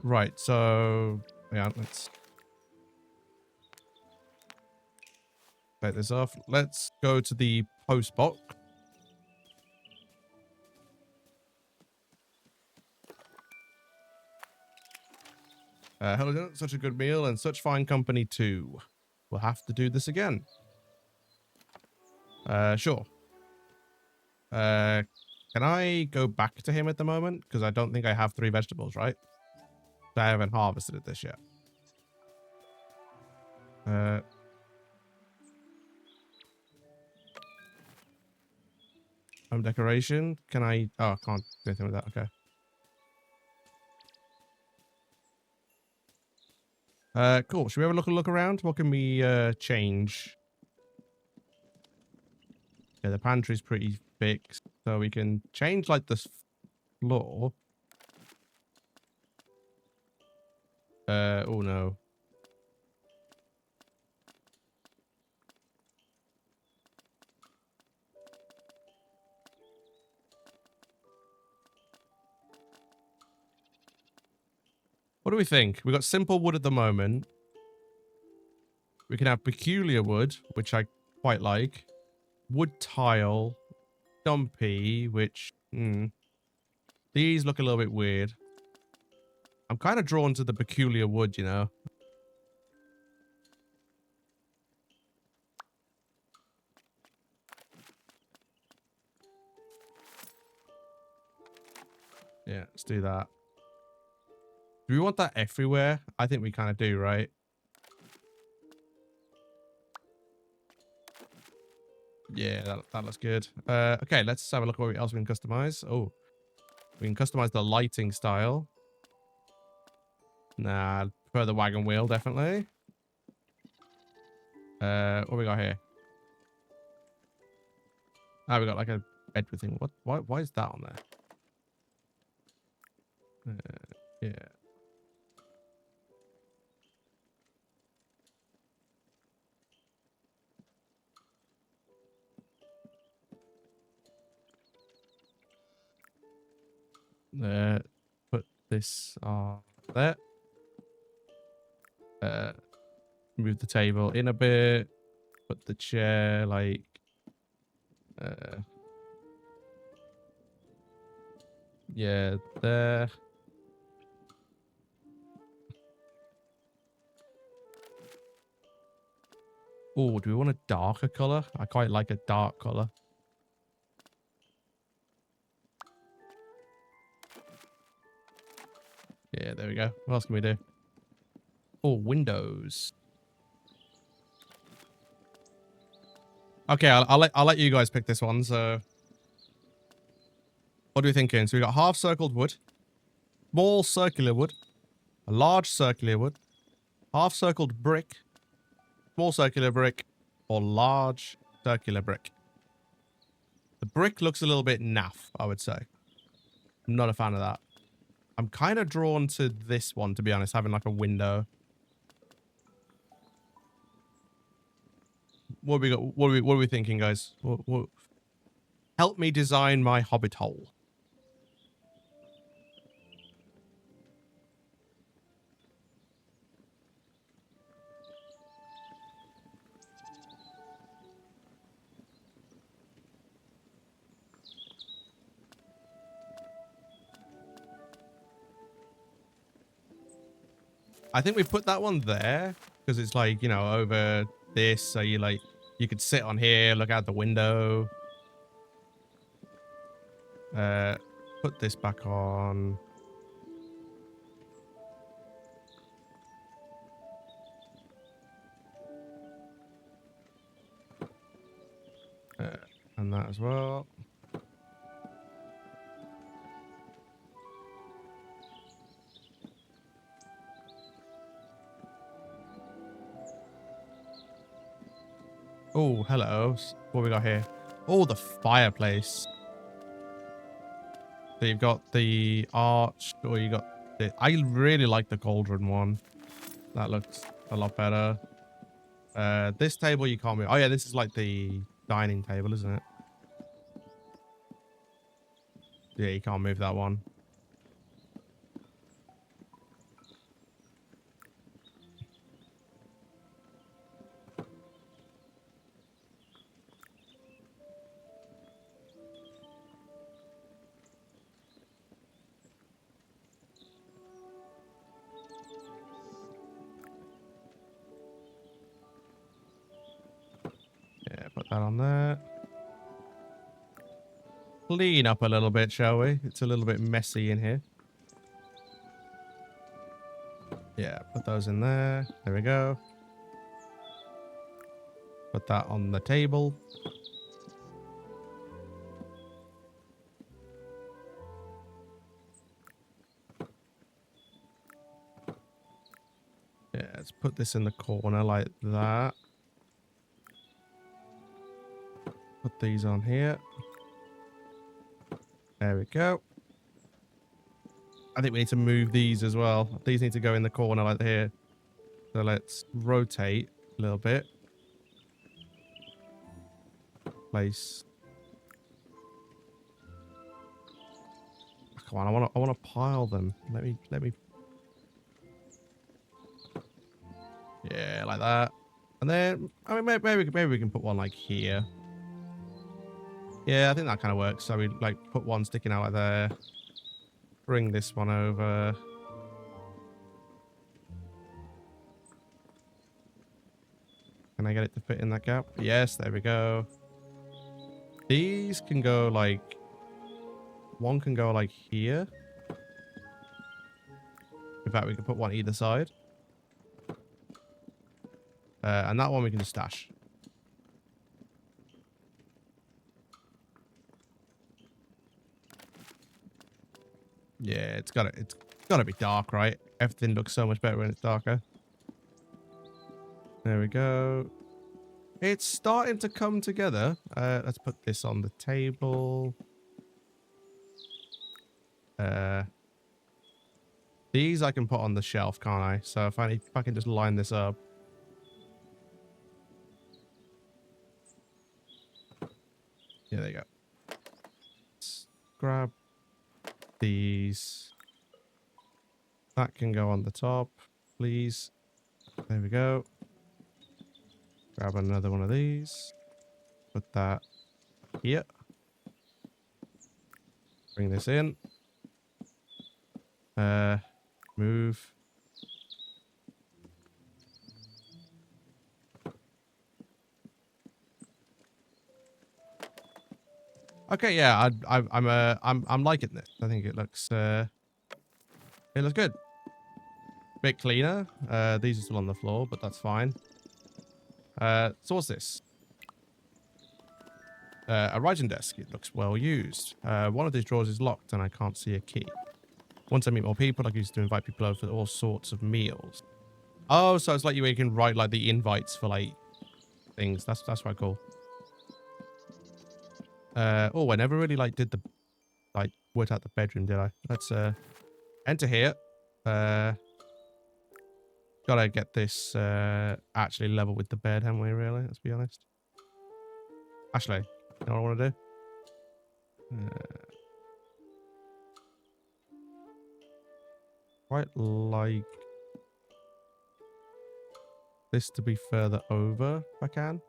Right, so yeah, let's take this off. Let's go to the post box. Hello, dinner, such a good meal and such fine company too. We'll have to do this again. Sure. Can I go back to him at the moment? Because I don't think I have 3 vegetables, right? I haven't harvested this yet. Home decoration. Can I? Oh, I can't do anything with that. Okay. Cool. Should we have a look around? What can we change? Yeah, the pantry's pretty fixed, so we can change like this floor. Oh no. What do we think? We got simple wood at the moment. We can have peculiar wood, which I quite like. Wood tile, dumpy, which these look a little bit weird. I'm kind of drawn to the peculiar wood, you know. Yeah, let's do that. Do we want that everywhere? I think we kind of do, right? Yeah, that looks good. Okay, let's have a look at what else we can customize. Oh, we can customize the lighting style. Nah, prefer the wagon wheel, definitely. What we got here? Ah, we got like a bedroom thing. What? Why is that on there? Yeah. Put this on there. Move the table in a bit. Put the chair like yeah, there. Oh, do we want a darker color? I quite like a dark color. Yeah, there we go. What else can we do? Oh, windows. Okay, I'll let you guys pick this one. So, what are we thinking? So we got half circled wood, small circular wood, a large circular wood, half circled brick, small circular brick, or large circular brick. The brick looks a little bit naff, I would say. I'm not a fan of that. I'm kind of drawn to this one, to be honest, having like a window. What we got? What are we thinking, guys? Help me design my hobbit hole. I think we put that one there because it's like, you know, over this, so you could sit on here, look out the window. Put this back on. And that as well. Oh, hello. What we got here? Oh, the fireplace. So you've got the arch, or you got the... I really like the cauldron one. That looks a lot better. This table you can't move. Oh yeah, this is like the dining table, isn't it? Yeah, you can't move that one. that on there. Clean up a little bit, shall we? It's a little bit messy in here. Yeah, put those in there. There we go. Put that on the table. Yeah, let's put this in the corner like that. Put these on here. There we go. I think we need to move these as well. These need to go in the corner like here. So let's rotate a little bit. Place. Come on, I want to pile them. Let me. Yeah, like that. And then, I mean, maybe we can put one like here. Yeah, I think that kind of works. So we like put one sticking out like there. Bring this one over. Can I get it to fit in that gap? Yes, there we go. These can go like... One can go like here. In fact, we can put one either side. And that one we can just stash. Yeah, it's gotta be dark, right? Everything looks so much better when it's darker. There we go. It's starting to come together. Let's put this on the table. These I can put on the shelf, can't I? So if I can just line this up. Yeah, there you go. Let's grab these. That can go on the top, please. There we go. Grab another one of these. Put that here. Bring this in. Move. Okay, yeah, I'm liking this. I think it looks good. Bit cleaner. These are still on the floor, but that's fine. So what's this? A writing desk. It looks well used. One of these drawers is locked and I can't see a key. Once I meet more people, I can use it to invite people over for all sorts of meals. Oh, so it's like you can write like the invites for like things. That's quite cool. Oh, I never really like did the like worked out the bedroom, did I? Let's enter here. Gotta get this actually level with the bed, haven't we, really? Let's be honest. Actually, you know what I want to do? Quite like this to be further over, if I can.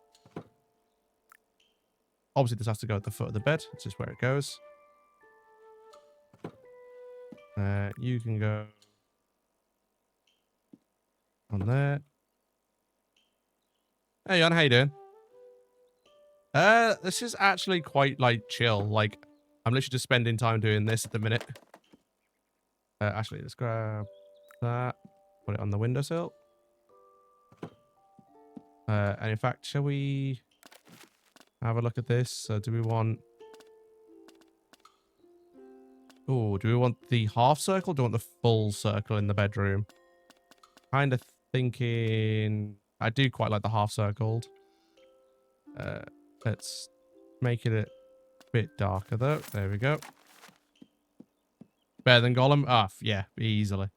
Obviously, this has to go at the foot of the bed. It's just where it goes. You can go on there. Hey, Jan, how you doing? This is actually quite, like, chill. Like, I'm literally just spending time doing this at the minute. Actually, let's grab that. Put it on the windowsill. And in fact, shall we have a look at this? Do we want... Oh, do we want the half circle? Do we want the full circle in the bedroom? Kind of thinking... I do quite like the half circled. Let's make it a bit darker, though. There we go. Better than Gollum? Ah, yeah, easily.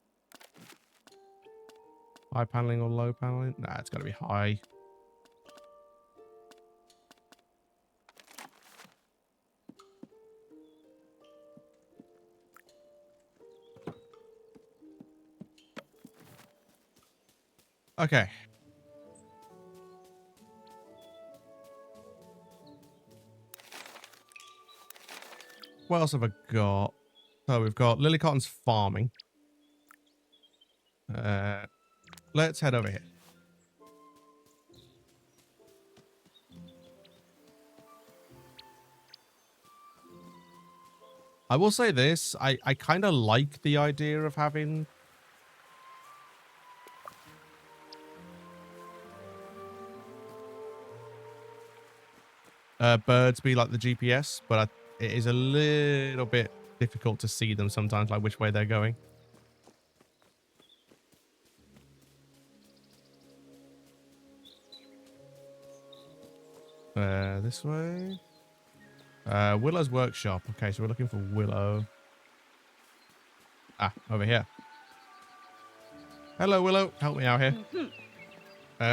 High paneling or low paneling? Nah, it's got to be high. Okay. What else have I got? So we've got Lily Cotton's farming. Let's head over here. I will say this. I kind of like the idea of having... birds be like the GPS, but it is a little bit difficult to see them sometimes, like which way they're going. This way. Willow's workshop. Okay, so we're looking for Willow. Ah, over here. Hello, Willow. Help me out here.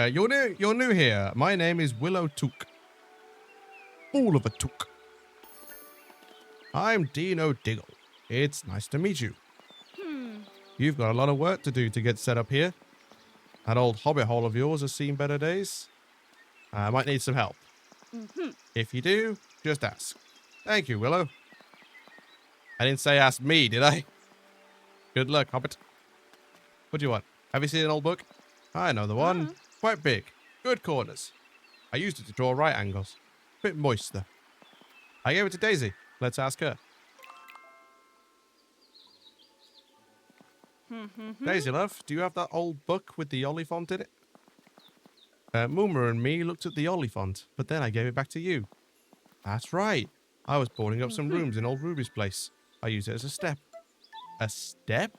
You're new here. My name is Willow Took. All of a Took. I'm Dino Diggle. It's nice to meet you. You've got a lot of work to do to get set up here. That old hobbit hole of yours has seen better days. I might need some help. If you do, just ask. Thank you, Willow. I didn't say ask me, did I? Good luck, Hobbit. What do you want? Have you seen an old book? I know the one. Quite big. Good corners. I used it to draw right angles. Bit moist, though. I gave it to Daisy. Let's ask her. Daisy, love, do you have that old book with the olifant in it? Mooma and me looked at the olifant, but then I gave it back to you. That's right. I was boarding up some rooms in old Ruby's place. I used it as a step. A step?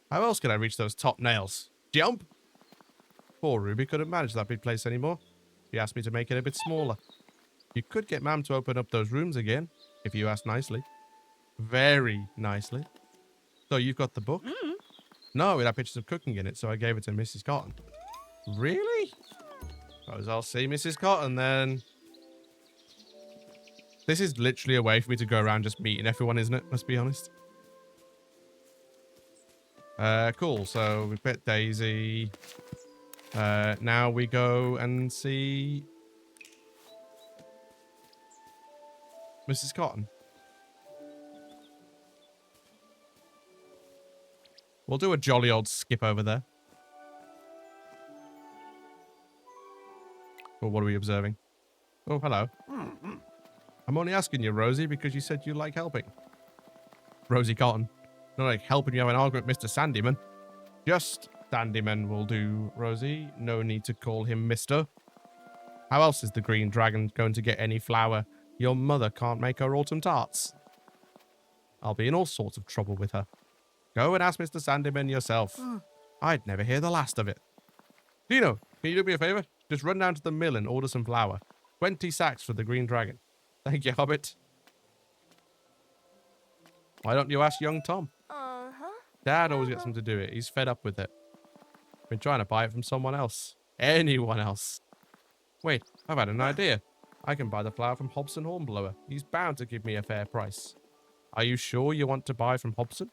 How else could I reach those top nails? Jump? Poor Ruby couldn't manage that big place anymore. She asked me to make it a bit smaller. You could get Mam to open up those rooms again, if you ask nicely. Very nicely. So you've got the book? No, it had pictures of cooking in it, so I gave it to Mrs. Cotton. Really? Suppose I'll see Mrs. Cotton then. This is literally a way for me to go around just meeting everyone, isn't it? Let's be honest. Cool. So we've met Daisy. Now we go and see Mrs. Cotton. We'll do a jolly old skip over there. Well, what are we observing? Oh, hello. I'm only asking you, Rosie, because you said you like helping. Rosie Cotton. Not like helping you have an argument with Mr. Sandyman. Just Sandyman will do, Rosie. No need to call him Mister. How else is the green dragon going to get any flour? Your mother can't make her autumn tarts. I'll be in all sorts of trouble with her. Go and ask Mr. Sandyman yourself. I'd never hear the last of it. Dino, can you do me a favor? Just run down to the mill and order some flour. 20 sacks for the green dragon. Thank you, Hobbit. Why don't you ask young Tom? Dad always gets him to do it. He's fed up with it. Been trying to buy it from someone else. Anyone else. Wait, I've had an idea. I can buy the flour from Hobson Hornblower. He's bound to give me a fair price. Are you sure you want to buy from Hobson?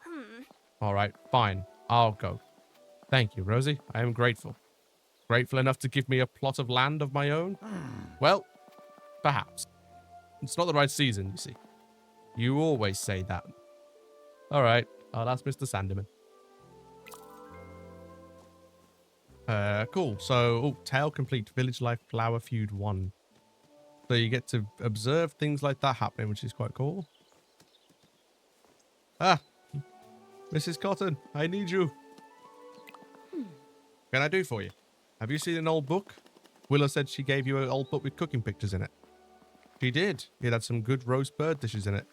All right, fine. I'll go. Thank you, Rosie. I am grateful. Grateful enough to give me a plot of land of my own? Well, perhaps. It's not the right season, you see. You always say that. All right, I'll ask Mr. Sandyman. Cool. So, tale complete. Village life flower feud 1. So you get to observe things like that happening, which is quite cool. Ah, Mrs. Cotton, I need you. What can I do for you? Have you seen an old book? Willow said she gave you an old book with cooking pictures in it. She did. It had some good roast bird dishes in it.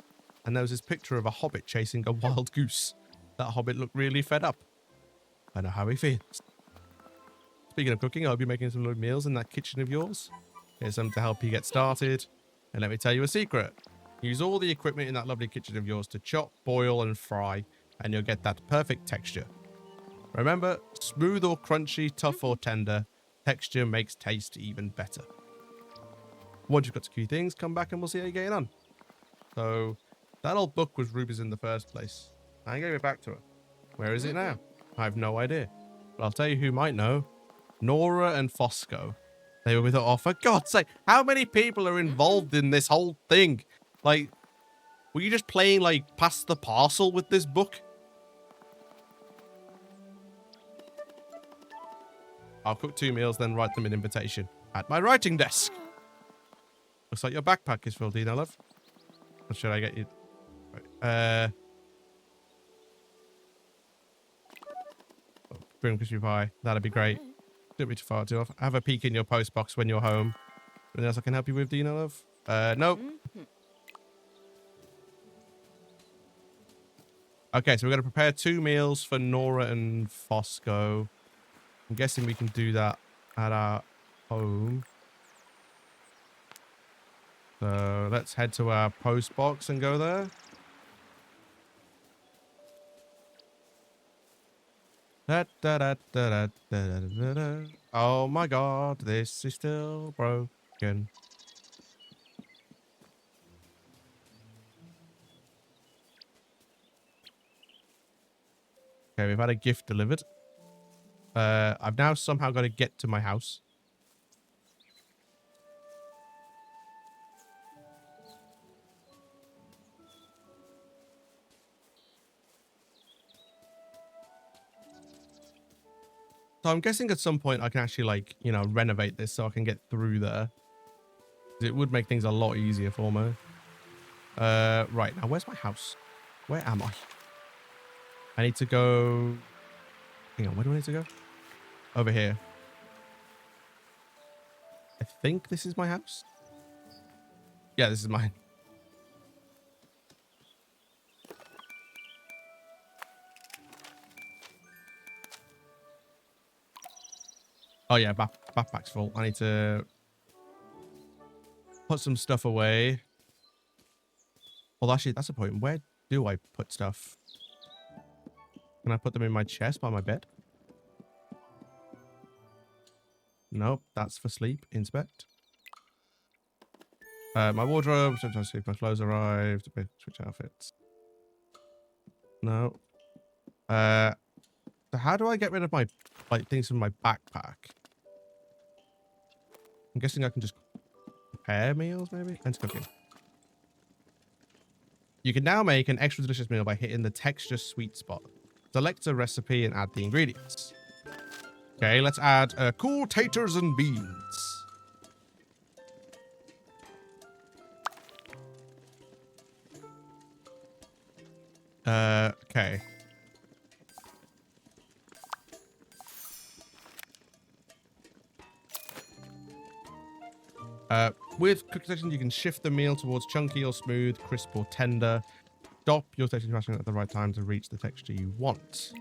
And there was this picture of a hobbit chasing a wild goose. That hobbit looked really fed up. I know how he feels. Speaking of cooking, I'll be making some little meals in that kitchen of yours. Here's some to help you get started. And let me tell you a secret. Use all the equipment in that lovely kitchen of yours to chop, boil, and fry, and you'll get that perfect texture. Remember, smooth or crunchy, tough or tender, texture makes taste even better. Once you've got a few things, come back and we'll see how you're getting on. So, that old book was Ruby's in the first place. I gave it back to her. Where is it now? I have no idea. But I'll tell you who might know. Nora and Fosco. They were with her. Oh, for God's sake, how many people are involved in this whole thing? Like, were you just playing, like, pass the parcel with this book? I'll cook 2 meals, then write them an invitation. At my writing desk. Looks like your backpack is full, Dina, love. What should I get you? Right. Green crispy pie. That'd be great. Don't be too far too off. Have a peek in your post box when you're home. Anything else I can help you with, do you know of? Nope. Okay, so we're going to prepare 2 meals for Nora and Fosco. I'm guessing we can do that at our home. So let's head to our post box and go there. Oh my god, this is still broken. Okay, we've had a gift delivered. I've now somehow got to get to my house. So I'm guessing at some point I can actually, like, you know, renovate this so I can get through there. It would make things a lot easier for me. Right, now where's my house? Where am I? I need to go... Hang on, where do I need to go? Over here. I think this is my house. Yeah, this is mine. Oh yeah, backpack's full. I need to put some stuff away. Well, actually, that's a point. Where do I put stuff? Can I put them in my chest by my bed? Nope, that's for sleep. Inspect. My wardrobe. Sometimes see if my clothes arrived. Switch outfits. No. So how do I get rid of my, like, things from my backpack? I'm guessing I can just prepare meals, maybe? And cooking. You can now make an extra delicious meal by hitting the texture sweet spot. Select a recipe and add the ingredients. Okay, let's add cool taters and beans. Okay. With cooking station, you can shift the meal towards chunky or smooth, crisp or tender. Stop your station smashing at the right time to reach the texture you want.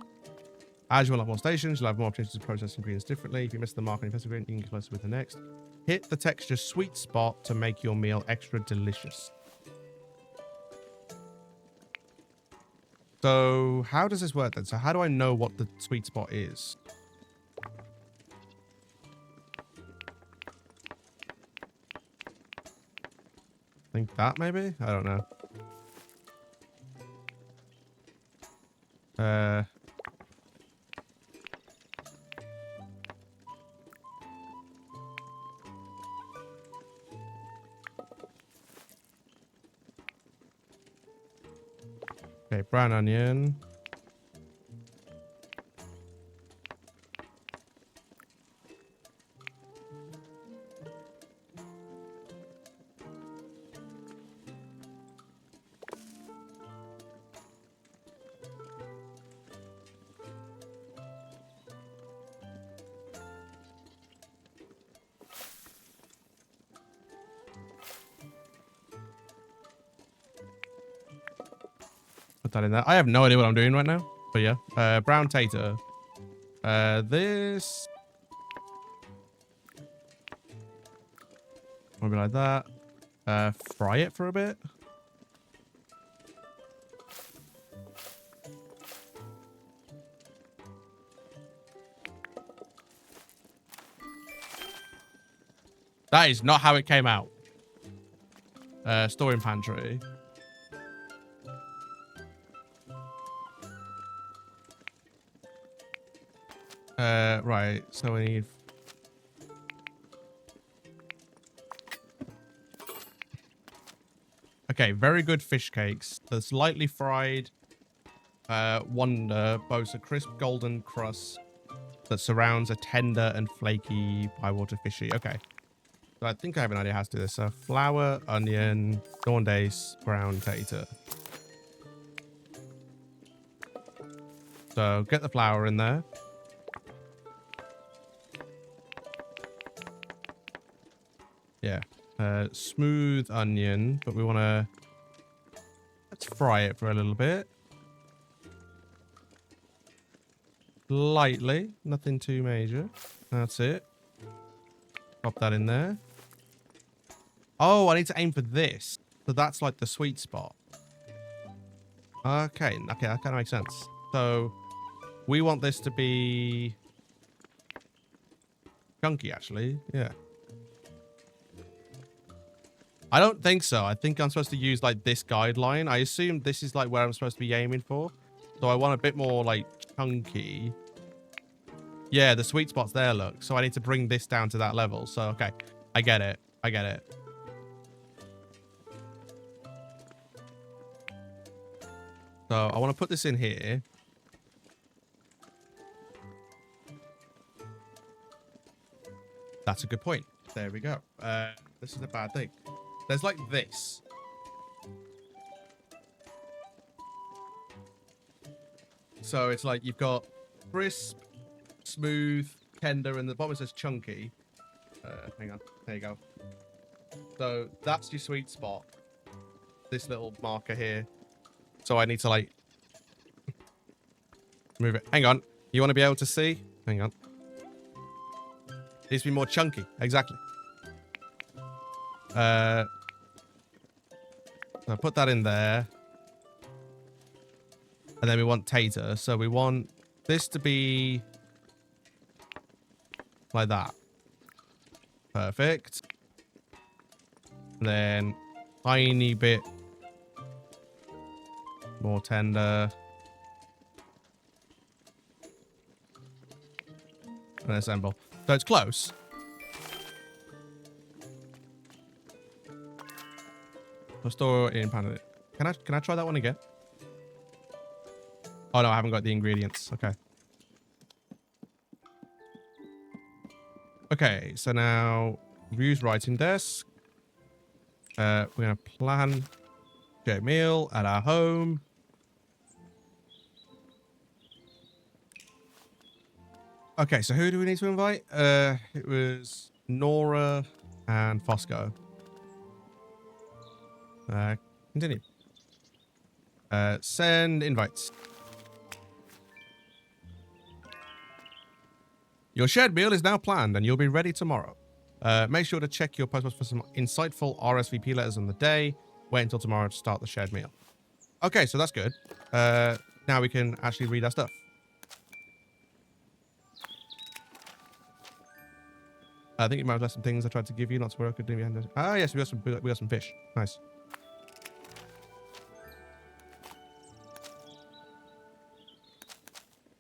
As you unlock more stations, you'll have more opportunities to process ingredients differently. If you miss the mark on your first ingredient, you can get closer with the next. Hit the texture sweet spot to make your meal extra delicious. So how does this work then? So how do I know what the sweet spot is? I think that maybe? I don't know. Okay, brown onion. Put that in there. I have no idea what I'm doing right now. But yeah. Brown tater. This. Maybe like that. Fry it for a bit. That is not how it came out. Store in pantry. Right, so we need... Okay, very good fish cakes. The slightly fried wonder boasts a crisp golden crust that surrounds a tender and flaky pie-water fishy. Okay. So I think I have an idea how to do this. So flour, onion, Dawn Dace, brown tater. So get the flour in there. Yeah. Smooth onion, but we want to... Let's fry it for a little bit. Lightly. Nothing too major. That's it. Pop that in there. Oh, I need to aim for this. So that's like the sweet spot. Okay, that kind of makes sense. So we want this to be chunky, actually. Yeah. I don't think so. I think I'm supposed to use like this guideline. I assume this is like where I'm supposed to be aiming for. So I want a bit more like chunky. Yeah, the sweet spot's there, look. So I need to bring this down to that level. So, okay. I get it. I get it. So I want to put this in here. That's a good point. There we go. This is a bad thing. There's like this. So it's like you've got crisp, smooth, tender, and the bottom says chunky. Hang on. There you go. So that's your sweet spot. This little marker here. So I need to like move it. Hang on. You want to be able to see? Hang on. It needs to be more chunky. Exactly. So put that in there. And then we want tater. So we want this to be like that. Perfect. And then tiny bit more tender. And assemble. So it's close. I'll store it in pan. Can I try that one again? Oh no, I haven't got the ingredients. Okay. Okay, so now use writing desk. We're gonna plan shared meal at our home. Okay, so who do we need to invite? It was Nora and Fosco. Continue. Send invites. Your shared meal is now planned and you'll be ready tomorrow. Make sure to check your postbox for some insightful RSVP letters on the day. Wait until tomorrow to start the shared meal. Okay, so that's good. Now we can actually read our stuff. I think you might have left some things I tried to give you, not to where I could do behind. Ah, yes, we got some fish. Nice.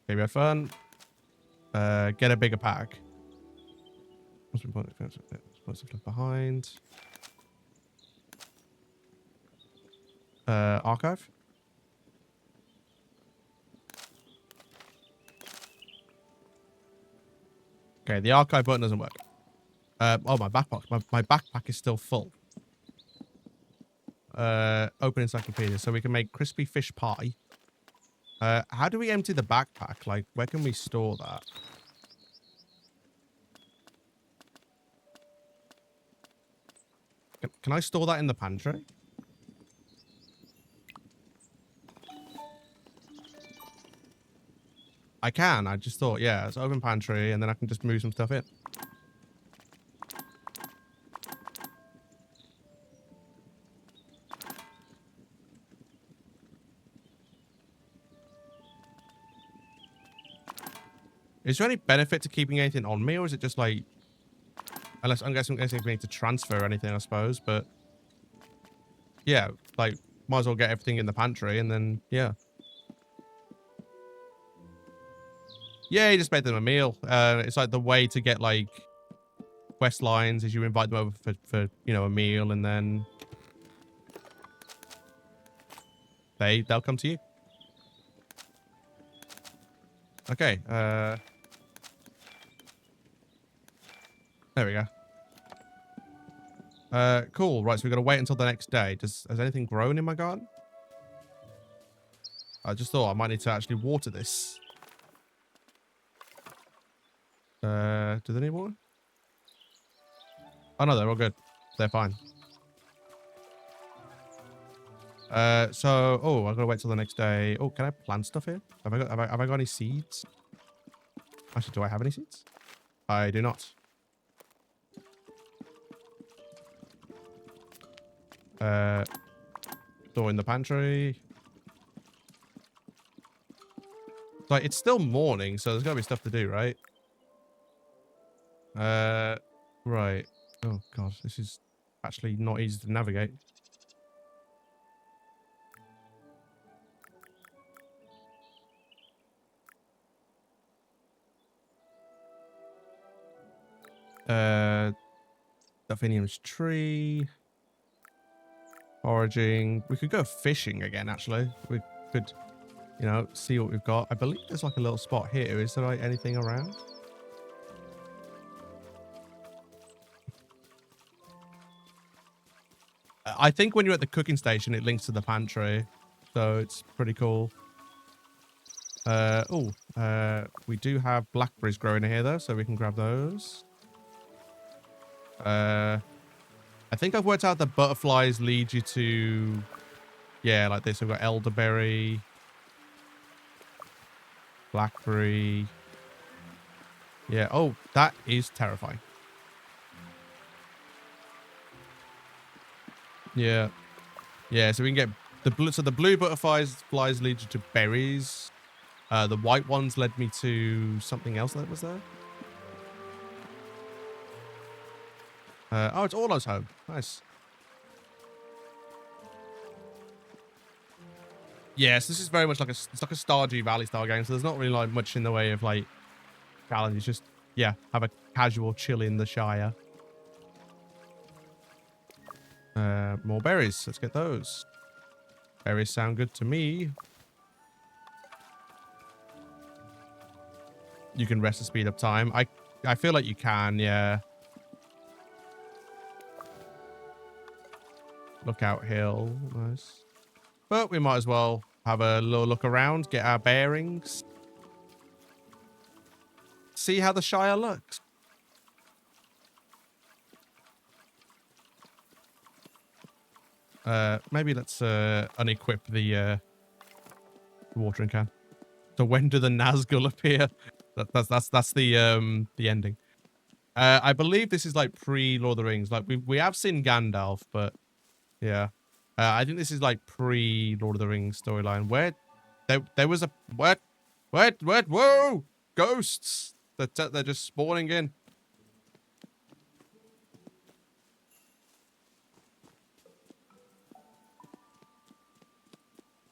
Okay, we had fun. Get a bigger pack. What's important? Put some stuff behind. Archive. Okay, the archive button doesn't work. Oh, my backpack. My backpack is still full. Open encyclopedia. So we can make crispy fish pie. How do we empty the backpack? Like, where can we store that? Can I store that in the pantry? I can. I just thought, yeah, it's open pantry, and then I can just move some stuff in. Is there any benefit to keeping anything on me, or is it just like... Unless I'm guessing we need to transfer or anything, I suppose, but... Yeah, like, might as well get everything in the pantry, and then, yeah. Yeah, you just made them a meal. It's like the way to get, like, quest lines is you invite them over for you know, a meal, and then... They'll come to you. Okay, there we go. Cool. Right, so we've got to wait until the next day. Has anything grown in my garden? I just thought I might need to actually water this. Do they need water? Oh no, they're all good. They're fine. Oh, I gotta wait till the next day. Oh, can I plant stuff here? Have I got any seeds? Actually, do I have any seeds? I do not. Store in the pantry. Like, it's still morning, so there's gotta be stuff to do, right? Right. Oh god, this is actually not easy to navigate. Delphinium's tree. Foraging. We could go fishing again, actually. We could, you know, see what we've got. I believe there's like a little spot here. Is there like anything around? I think when you're at the cooking station, it links to the pantry. So it's pretty cool. We do have blackberries growing here, though, so we can grab those. I think I've worked out that butterflies lead you to... Yeah, like this. We've got elderberry. Blackberry. Yeah. Oh, that is terrifying. Yeah. Yeah, so we can get the blue. So the blue butterflies lead you to berries. The white ones led me to something else that was there. Oh, it's Orlo's home. Nice. Yes, this is very much like it's like a Stardew Valley style game, so there's not really like much in the way of like challenges. Just yeah, have a casual chill in the Shire. More berries. Let's get those. Berries sound good to me. You can rest to speed up time. I feel like you can, yeah. Lookout hill, nice. But we might as well have a little look around, get our bearings. See how the Shire looks. Maybe let's unequip the watering can. So when do the Nazgul appear? That's the ending. I believe this is like pre Lord of the Rings. Like we have seen Gandalf, but yeah. I think this is like pre Lord of the Rings storyline. Where there was a what? Whoa! Ghosts! They're just spawning in.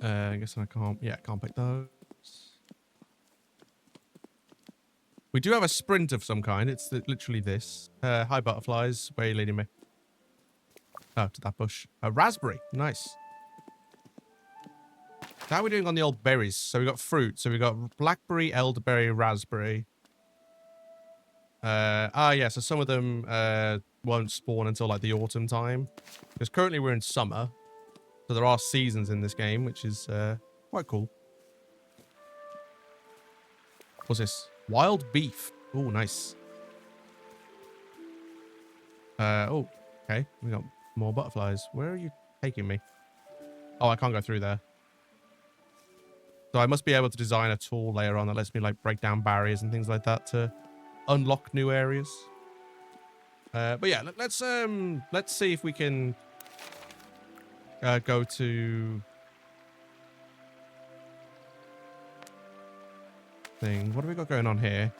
I guess I can't. Yeah, I can't pick those. We do have a sprint of some kind. It's literally this. Hi, butterflies. Where are you leading me? Oh, to that bush. A raspberry. Nice. How are we doing on the old berries? So we got fruit. So we got blackberry, elderberry, raspberry. Yeah. So some of them won't spawn until like the autumn time. Because currently we're in summer. So there are seasons in this game, which is quite cool. What's this? Wild beef. Oh, nice. Oh, okay. We got more butterflies. Where are you taking me? Oh, I can't go through there. So I must be able to design a tool later on that lets me like break down barriers and things like that to unlock new areas. But yeah, let's see if we can go to thing. What have we got going on here?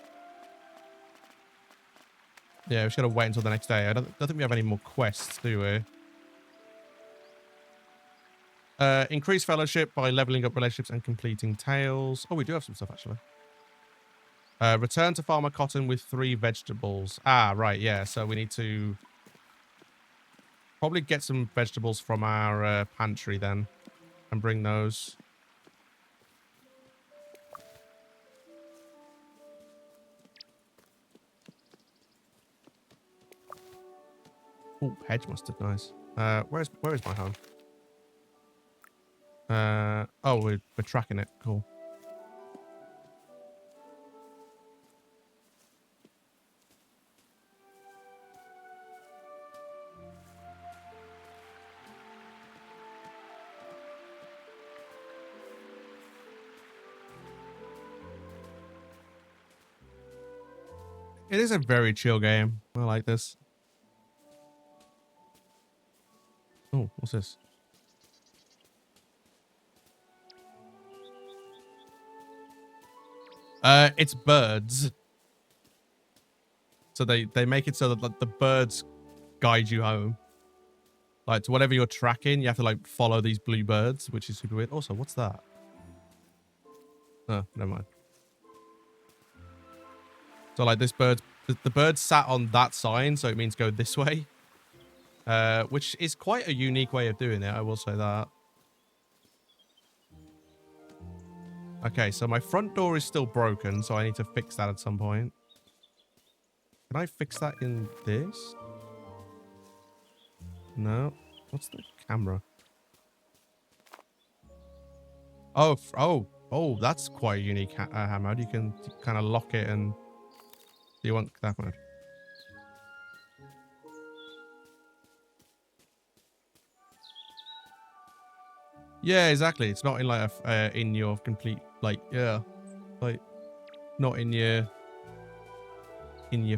Yeah, we just gotta wait until the next day. I don't think we have any more quests, do we? Increase fellowship by leveling up relationships and completing tales. Oh, we do have some stuff, actually. Return to Farmer Cotton with 3 vegetables. Ah, right, yeah. So we need to probably get some vegetables from our pantry then and bring those. Oh, hedge mustard, nice. Where is my home? Oh, we're tracking it. Cool. It is a very chill game. I like this. Oh, what's this? It's birds. So they make it so that like, the birds guide you home. Like to whatever you're tracking, you have to like follow these blue birds, which is super weird. Also, what's that? Oh, never mind. So like this bird, the bird sat on that sign, so it means go this way. Which is quite a unique way of doing it, I will say that. Okay, so my front door is still broken, so I need to fix that at some point. Can I fix that in this? No. What's the camera? Oh, oh, that's quite a unique hammer. You can kind of lock it and... Do you want that mode? Yeah, exactly. It's not in like a, in your complete, like, yeah. Like, not in your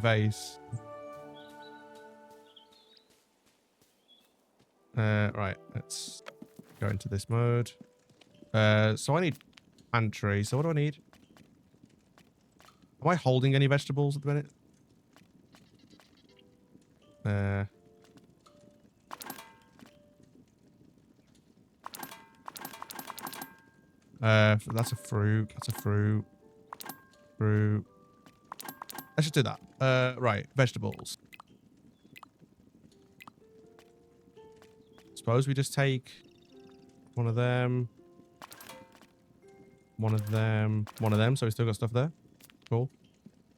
face. Right, let's go into this mode. So I need pantry. So what do I need? Am I holding any vegetables at the minute? That's a fruit. That's a fruit. Fruit. I should do that. Right, vegetables. Suppose we just take one of them. One of them. One of them. So we still got stuff there. Cool.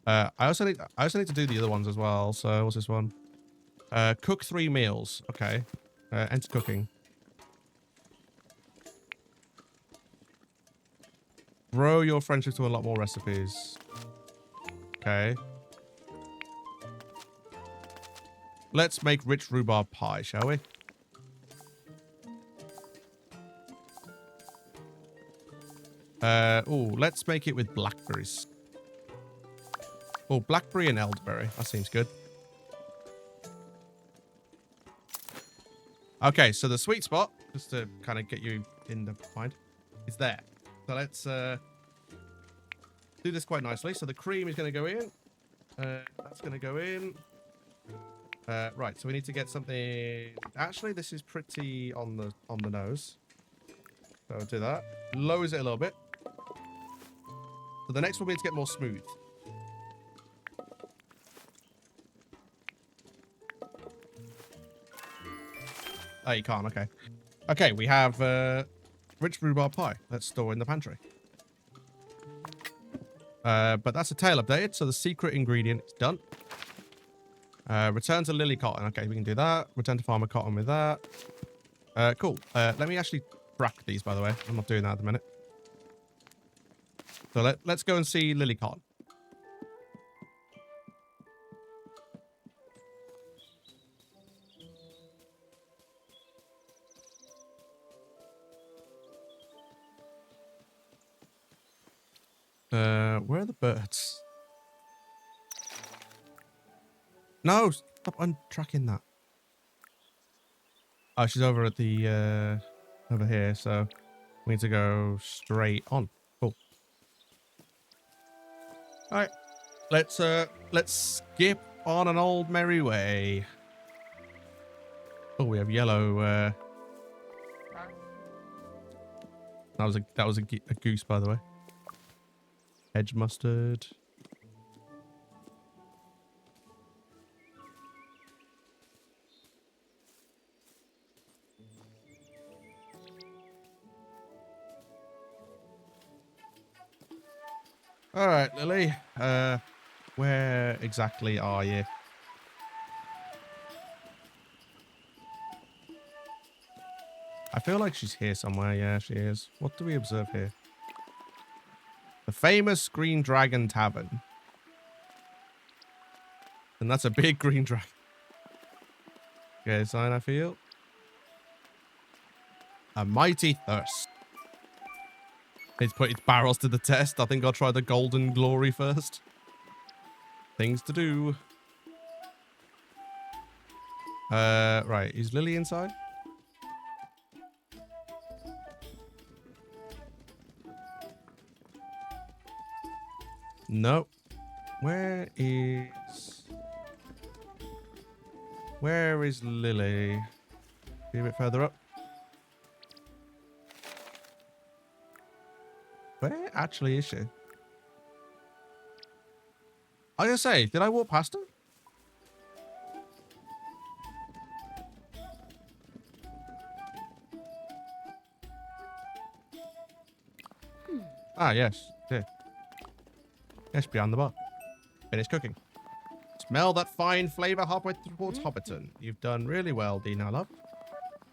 I also need to do the other ones as well. So what's this one? Cook 3 meals. Okay. Enter cooking. Grow your friendship to unlock more recipes. Okay. Let's make rich rhubarb pie, shall we? Oh, let's make it with blackberries. Oh, blackberry and elderberry. That seems good. Okay, so the sweet spot, just to kind of get you in the mind, is there. So let's do this quite nicely. So the cream is going to go in. That's going to go in. Right, so we need to get something... Actually, this is pretty on the nose. So I'll do that. Lowers it a little bit. So the next one we need to get more smooth. Oh, you can't. Okay. Okay, we have rich rhubarb pie. Let's store in the pantry. But that's a tail updated, so the secret ingredient is done. Return to Lily Cotton. Okay, we can do that. Return to Farmer Cotton with that. Cool. Let me actually crack these, by the way. I'm not doing that at the minute. So let's go and see Lily Cotton. Where are the birds? No, stop untracking that. Oh, she's over at the, over here, so we need to go straight on. Cool. Alright. Let's skip on an old merry way. Oh, we have yellow, that was a goose, by the way. Hedge mustard. All right, Lily. Where exactly are you? I feel like she's here somewhere. Yeah, she is. What do we observe here? The famous Green Dragon Tavern. And that's a big green dragon. Okay, sign I feel. A mighty thirst. It's put its barrels to the test. I think I'll try the golden glory first. Things to do. Right. Is Lily inside? Nope. Where is Lily? Be a bit further up. Where actually is she? I was gonna say, did I walk past her? Ah, yes. Yeah. Yes, beyond the bar. Finished cooking. Smell that fine flavor halfway towards Hobbiton. You've done really well, Dino Love.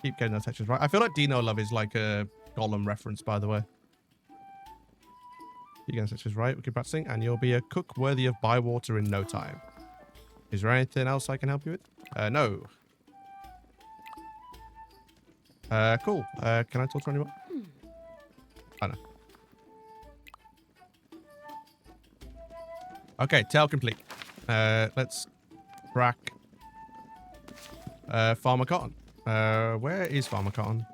Keep getting those textures right. I feel like Dino Love is like a Gollum reference, by the way. Keep getting those textures right. We keep practicing, and you'll be a cook worthy of Bywater in no time. Is there anything else I can help you with? No. Cool. Can I talk to anyone? Oh, no. Okay, tale complete. Let's crack Farmer Cotton. Where is Farmer Cotton?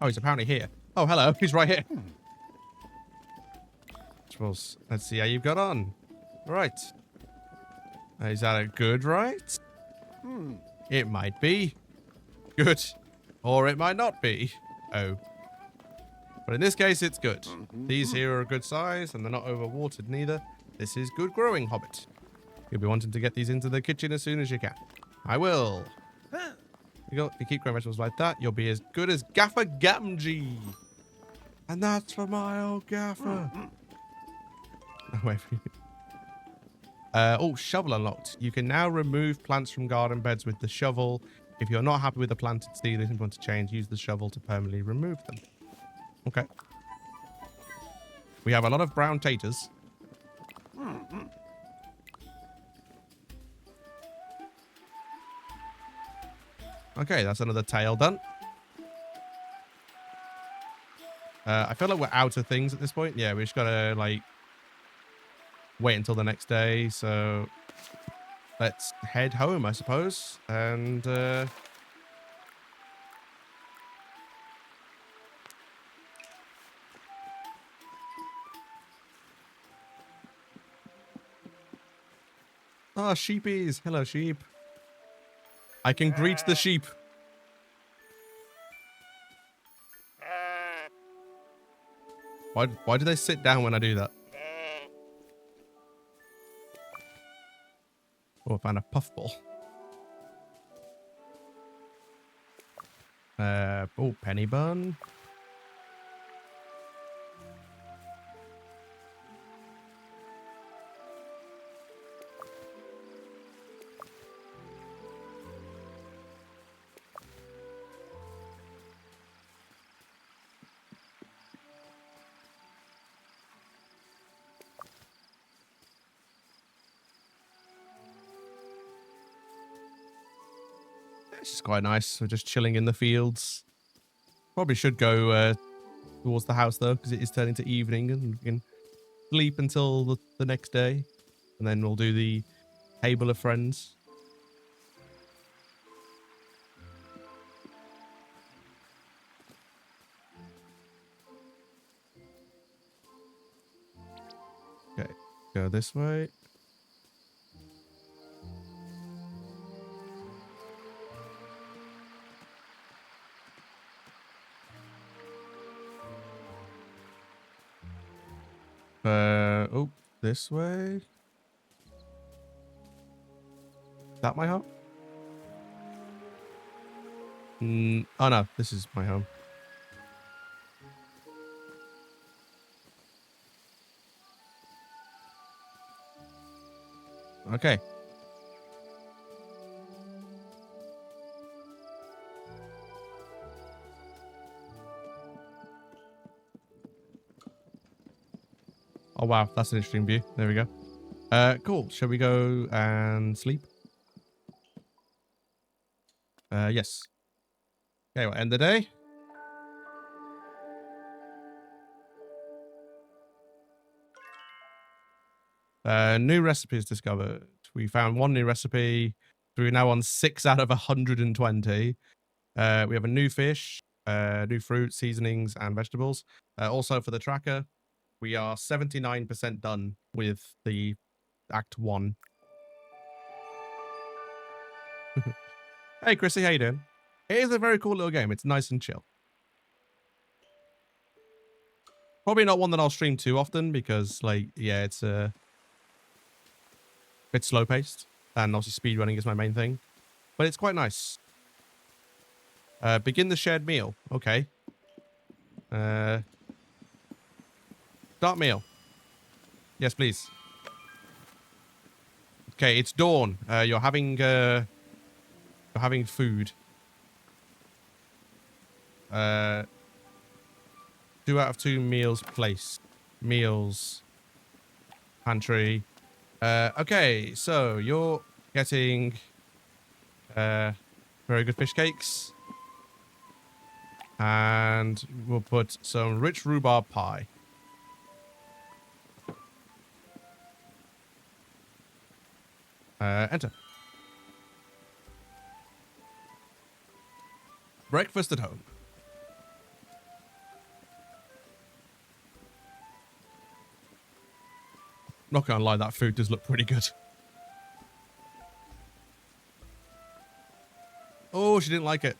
Oh, he's apparently here. Oh, hello. He's right here. Suppose. Let's see how you've got on. Right. Is that a good right? It might be. Good. Or it might not be. Oh. But in this case, it's good. These here are a good size, and they're not overwatered neither. This is good growing, Hobbit. You'll be wanting to get these into the kitchen as soon as you can. I will. You keep growing vegetables like that, you'll be as good as Gaffer Gamgee. And that's for my old Gaffer. Oh, wait. Oh, shovel unlocked. You can now remove plants from garden beds with the shovel. If you're not happy with the planted seed and want to change, use the shovel to permanently remove them. Okay. We have a lot of brown taters. Okay, that's another tail done. I feel like we're out of things at this point. Yeah, we just gotta, like, wait until the next day. So let's head home, I suppose. And, oh, sheepies. Hello, sheep. I can greet the sheep. Why do they sit down when I do that? Oh, I found a puffball. Oh, penny bun. This is quite nice. We're just chilling in the fields. Probably should go towards the house, though, because it is turning to evening and we can sleep until the next day. And then we'll do the table of friends. Okay, go this way. Oh, this way. Is that my home? Oh no, this is my home. Okay. Oh wow, that's an interesting view. There we go. Cool. Shall we go and sleep? Yes. Okay, we'll end the day. New recipes discovered. We found one new recipe. We're now on 6 out of 120. We have a new fish, new fruit, seasonings, and vegetables. Also for the tracker, we are 79% done with the Act 1. Hey, Chrissy, how you doing? It is a very cool little game. It's nice and chill. Probably not one that I'll stream too often because, like, yeah, it's a bit slow-paced. And obviously speedrunning is my main thing. But it's quite nice. Begin the shared meal. Okay. Start meal. Yes, please. Okay, it's dawn. You're having food. 2 out of 2 meals placed. Meals. Pantry. Okay, so you're getting very good fish cakes. And we'll put some rich rhubarb pie. Enter. Breakfast at home. Not gonna lie, that food does look pretty good. Oh, she didn't like it.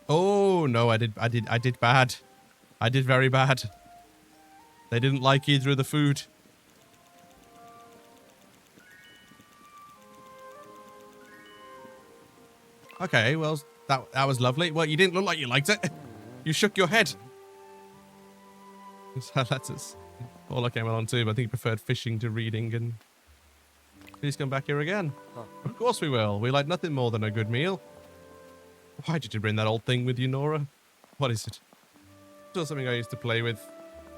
Oh no, I did bad. I did very bad. They didn't like either of the food. Okay, well, that was lovely. Well, you didn't look like you liked it. You shook your head. That's all I came along to, but I think you preferred fishing to reading, and please come back here again. Of course we will. We like nothing more than a good meal. Why did you bring that old thing with you, Nora? What is it? Still something I used to play with.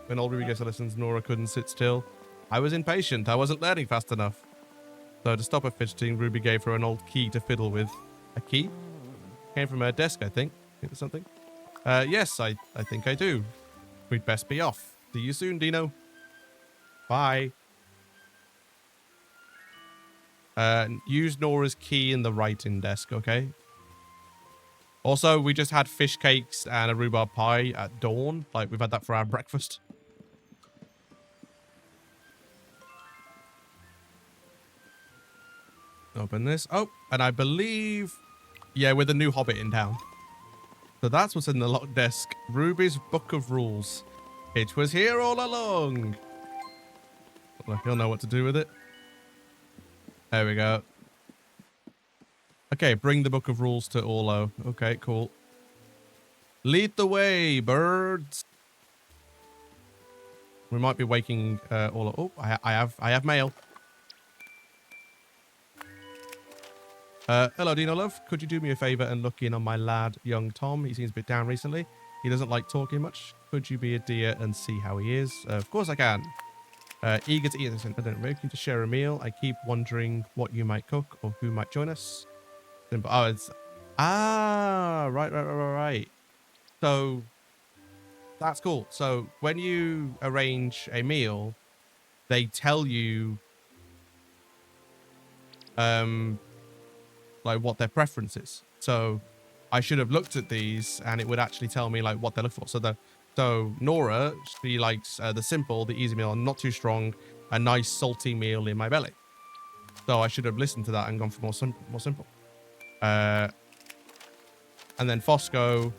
When old Ruby gets her lessons, Nora couldn't sit still. I was impatient. I wasn't learning fast enough. So to stop her fidgeting, Ruby gave her an old key to fiddle with. A key? Came from her desk, I think. Think of something? Yes, I think I do. We'd best be off. See you soon, Dino. Bye. Use Nora's key in the writing desk, okay? Also, we just had fish cakes and a rhubarb pie at dawn. Like, we've had that for our breakfast. Open this. Oh, and I believe... Yeah, we're the new hobbit in town. So that's what's in the locked desk. Ruby's Book of Rules. It was here all along. Well, he'll know what to do with it. There we go. Okay, bring the Book of Rules to Orlo. Okay, cool. Lead the way, birds. We might be waking Orlo. Oh, I have mail. Hello, Dino Love. Could you do me a favor and look in on my lad, young Tom? He seems a bit down recently. He doesn't like talking much. Could you be a dear and see how he is? Of course I can. Eager to eat this. I don't know. Keen to share a meal. I keep wondering what you might cook or who might join us. Simple. Oh, it's... Ah, right. So, that's cool. So, when you arrange a meal, they tell you... like what their preference is. So I should have looked at these and it would actually tell me like what they look for. So Nora, she likes the simple, the easy meal, not too strong, a nice salty meal in my belly. So I should have listened to that and gone for more simple. And then Fosco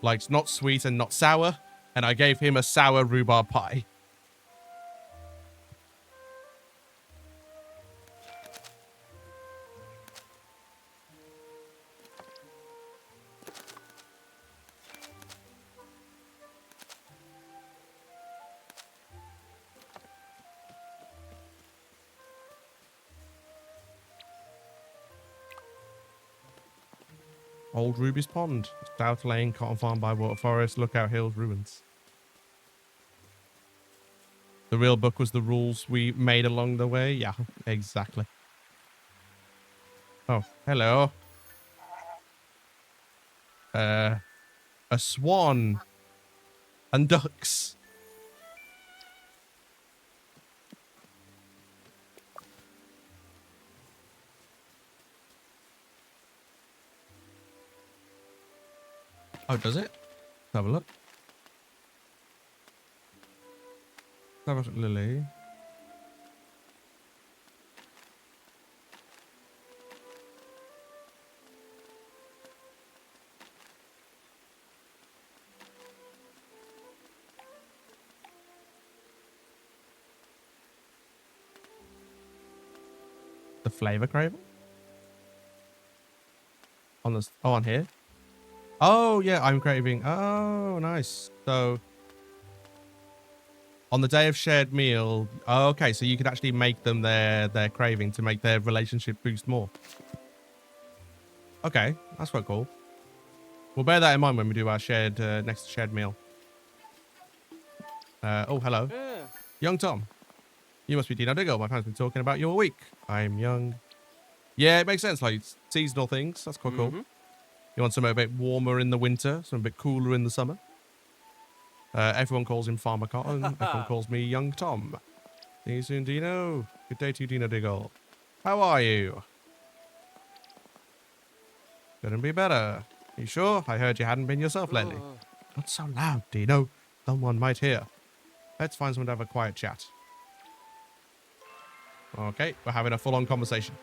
likes not sweet and not sour, and I gave him a sour rhubarb pie. Old Ruby's Pond, South Lane, Cotton Farm by Water Forest, Lookout Hills, Ruins. The real book was the rules we made along the way. Yeah, exactly. Oh, hello. A swan. And ducks. Oh, does it? Let's have a look. Let's have a look, Lily. The flavor craver? On this, oh, on here? Oh, yeah, I'm craving. Oh, nice. So, on the day of shared meal. Oh, okay, so you could actually make them their craving to make their relationship boost more. Okay, that's quite cool. We'll bear that in mind when we do our shared next shared meal. Oh, hello. Yeah. Young Tom. You must be Dino Diggle. My family's been talking about you all week. I'm young. Yeah, it makes sense. Like seasonal things. That's quite cool. You want something a bit warmer in the winter, something a bit cooler in the summer. Everyone calls him Farmer Cotton. Everyone calls me Young Tom. See you soon, Dino. Good day to you, Dino Diggle. How are you? Couldn't be better. You sure? I heard you hadn't been yourself lately. Not so loud, Dino. Someone might hear. Let's find someone to have a quiet chat. Okay, we're having a full-on conversation.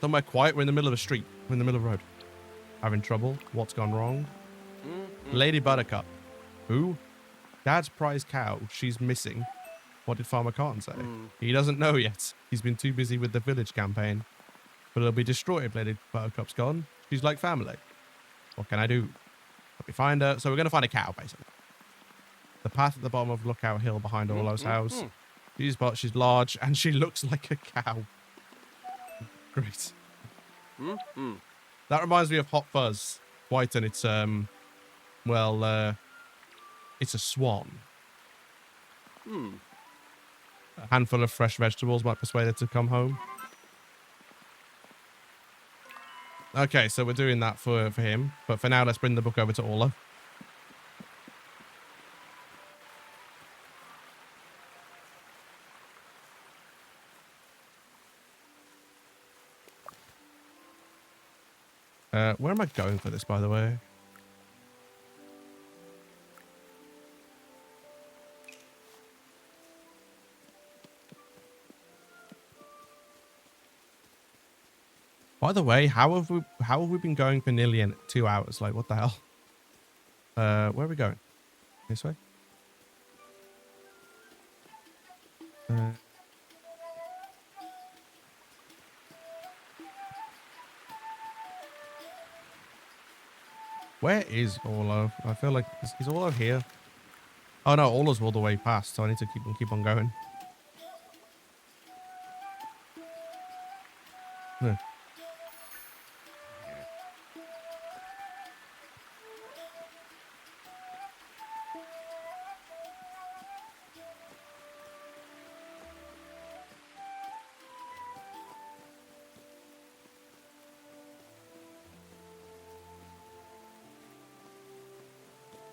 Somewhere quiet. We're in the middle of a street. We're in the middle of the road. Having trouble? What's gone wrong? Lady Buttercup. Who? Dad's prize cow. She's missing. What did Farmer Cotton say? He doesn't know yet. He's been too busy with the village campaign. But it'll be destroyed if Lady Buttercup's gone. She's like family. What can I do? Let me find her. So we're going to find a cow, basically. The path at the bottom of Lookout Hill behind Orlo's house. She's large and she looks like a cow. Great. That reminds me of Hot Fuzz. White and it's, it's a swan. A handful of fresh vegetables might persuade her to come home. Okay, so we're doing that for him. But for now, let's bring the book over to Orlo. Where am I going for this, by the way? By the way, how have we been going for nearly 2 hours? Like, what the hell? Where are we going? This way? Where is Orlo? I feel like is Orlo here? Oh no, Orlo's all the way past, so I need to keep on going. Huh.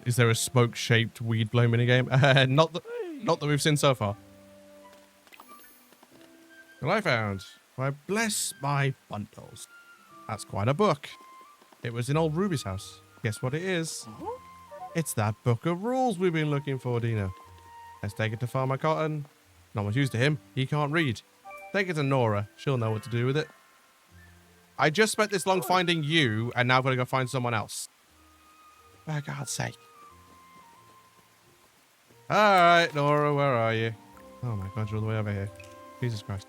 Is there a smoke-shaped weed blow minigame? Not that we've seen so far. Well, I found. Why, bless my bundles. That's quite a book. It was in old Ruby's house. Guess what it is? It's that book of rules we've been looking for, Dino. Let's take it to Farmer Cotton. Not much use to him. He can't read. Take it to Nora. She'll know what to do with it. I just spent this long finding you, and now I've got to go find someone else. For God's sake. All right, Nora, where are you? Oh my God, you're all the way over here. Jesus Christ.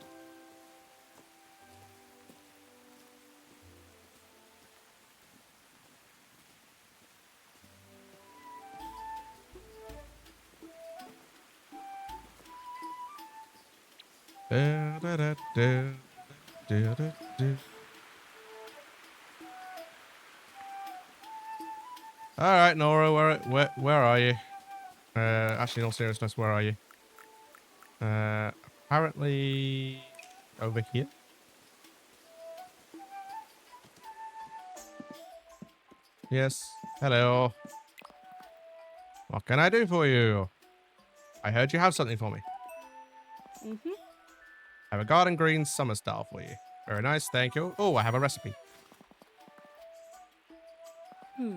All right, Nora, where are you? Actually, in all seriousness, where are you? Apparently over here. Yes. Hello. What can I do for you? I heard you have something for me. Mm-hmm. I have a garden green summer style for you. Very nice, thank you. Oh, I have a recipe. Take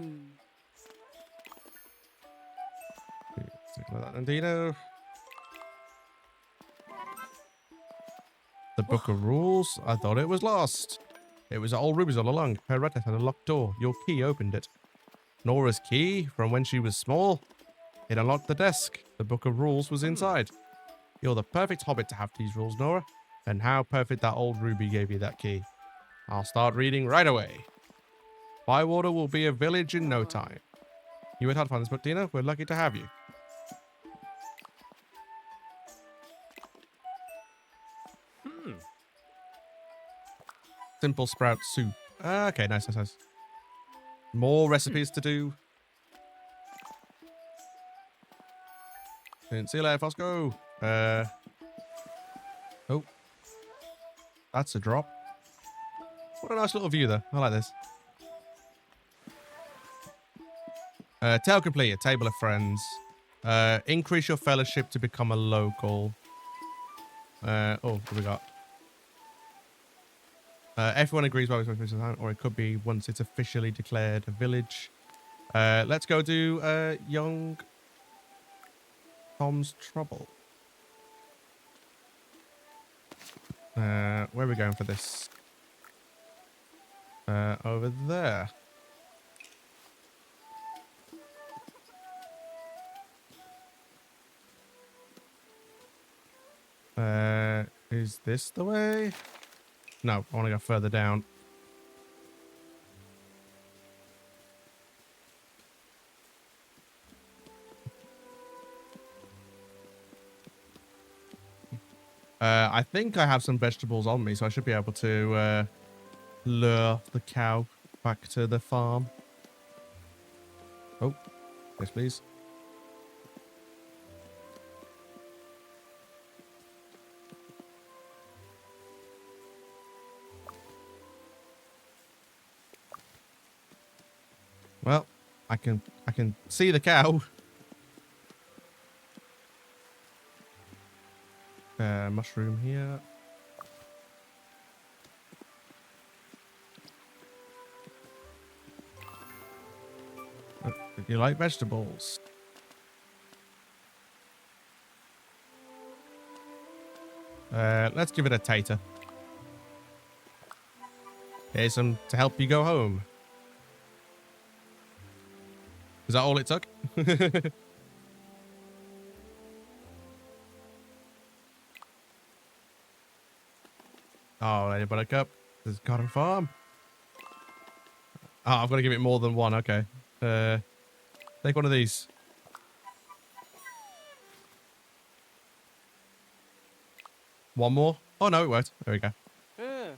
that, Nandino. The book of rules? I thought it was lost. It was at Old Ruby's all along. Her rat had a locked door. Your key opened it. Nora's key, from when she was small. It unlocked the desk. The book of rules was inside. You're the perfect hobbit to have these rules, Nora. And how perfect that old Ruby gave you that key. I'll start reading right away. Bywater will be a village in no time. You would have fun this book, Dina. We're lucky to have you. Simple sprout soup. Okay, nice. More recipes to do. See you later, Fosco. Oh. That's a drop. What a nice little view, though. I like this. Tale complete. A table of friends. Increase your fellowship to become a local. Oh, what do we got? Everyone agrees while it's or it could be once it's officially declared a village. Let's go do young Tom's Trouble. Where are we going for this? Over there. Is this the way? No, I want to go further down. I think I have some vegetables on me, so I should be able to lure the cow back to the farm. Oh, yes, please. Well, I can see the cow. Mushroom here. Oh, do you like vegetables? Let's give it a tater. Here's some to help you go home. Is that all it took? Oh, Lady Buttercup. This is Garden Farm. Oh, I've got to give it more than one. Okay. Take one of these. One more? Oh, no, it worked. There we go. Yeah.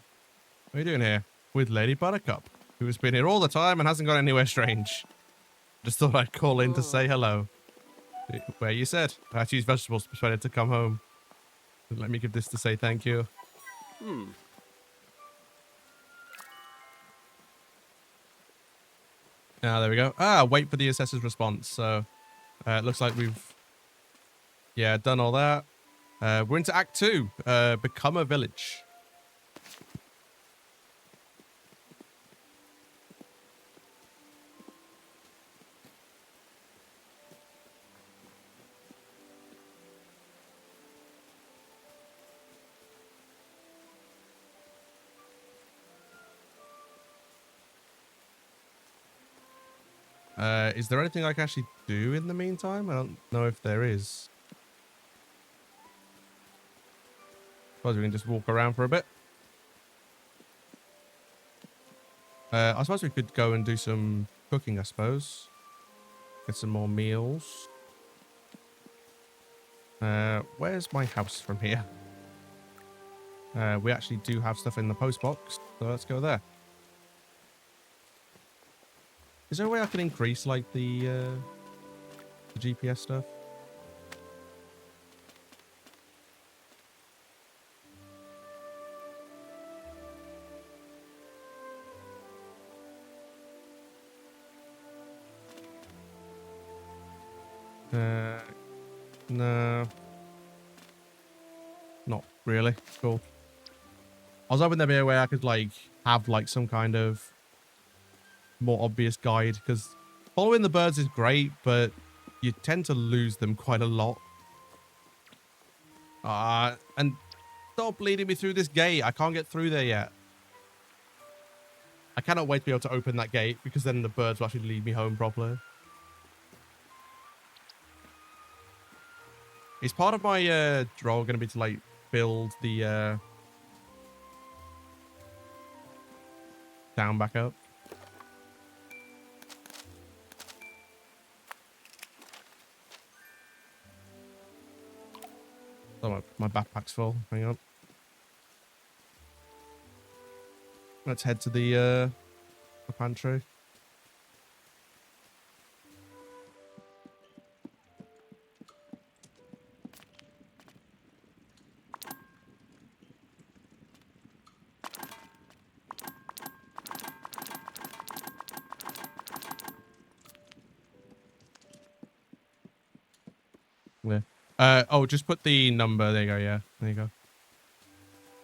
What are you doing here? With Lady Buttercup, who has been here all the time and hasn't gone anywhere strange. Just thought I'd call in to say hello. Where you said. I had to use vegetables to persuade her to come home. Let me give this to say thank you. Ah, there we go. Ah, wait for the assessor's response. So, it looks like we've, done all that. We're into Act 2. Become a village. Is there anything I can actually do in the meantime? I don't know if there is. Suppose we can just walk around for a bit. I suppose we could go and do some cooking, I suppose. Get some more meals. Where's my house from here? We actually do have stuff in the post box, so let's go there. Is there a way I can increase, like, the GPS stuff? No. Not really. Cool. I was hoping there'd be a way I could, like, have, like, some kind of more obvious guide, because following the birds is great, but you tend to lose them quite a lot. And stop leading me through this gate. I can't get through there yet. I cannot wait to be able to open that gate, because then the birds will actually lead me home properly. Is part of my role going to be to, like, build the down back up? Oh, my backpack's full. Hang on. Let's head to the pantry. Yeah. Oh, just put the number. There you go. Yeah. There you go.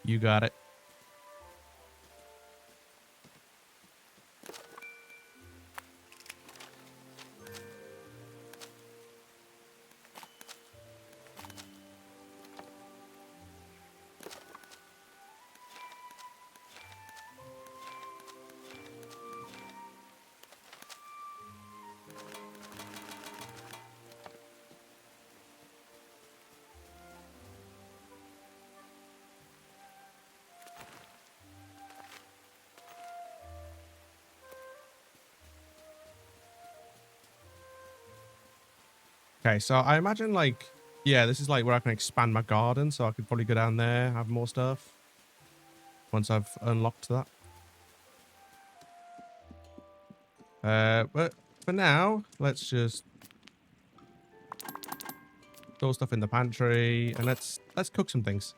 You got it. Okay, so I imagine, like, yeah, this is like where I can expand my garden, so I could probably go down there, have more stuff once I've unlocked that. But for now, let's just store stuff in the pantry, and let's cook some things.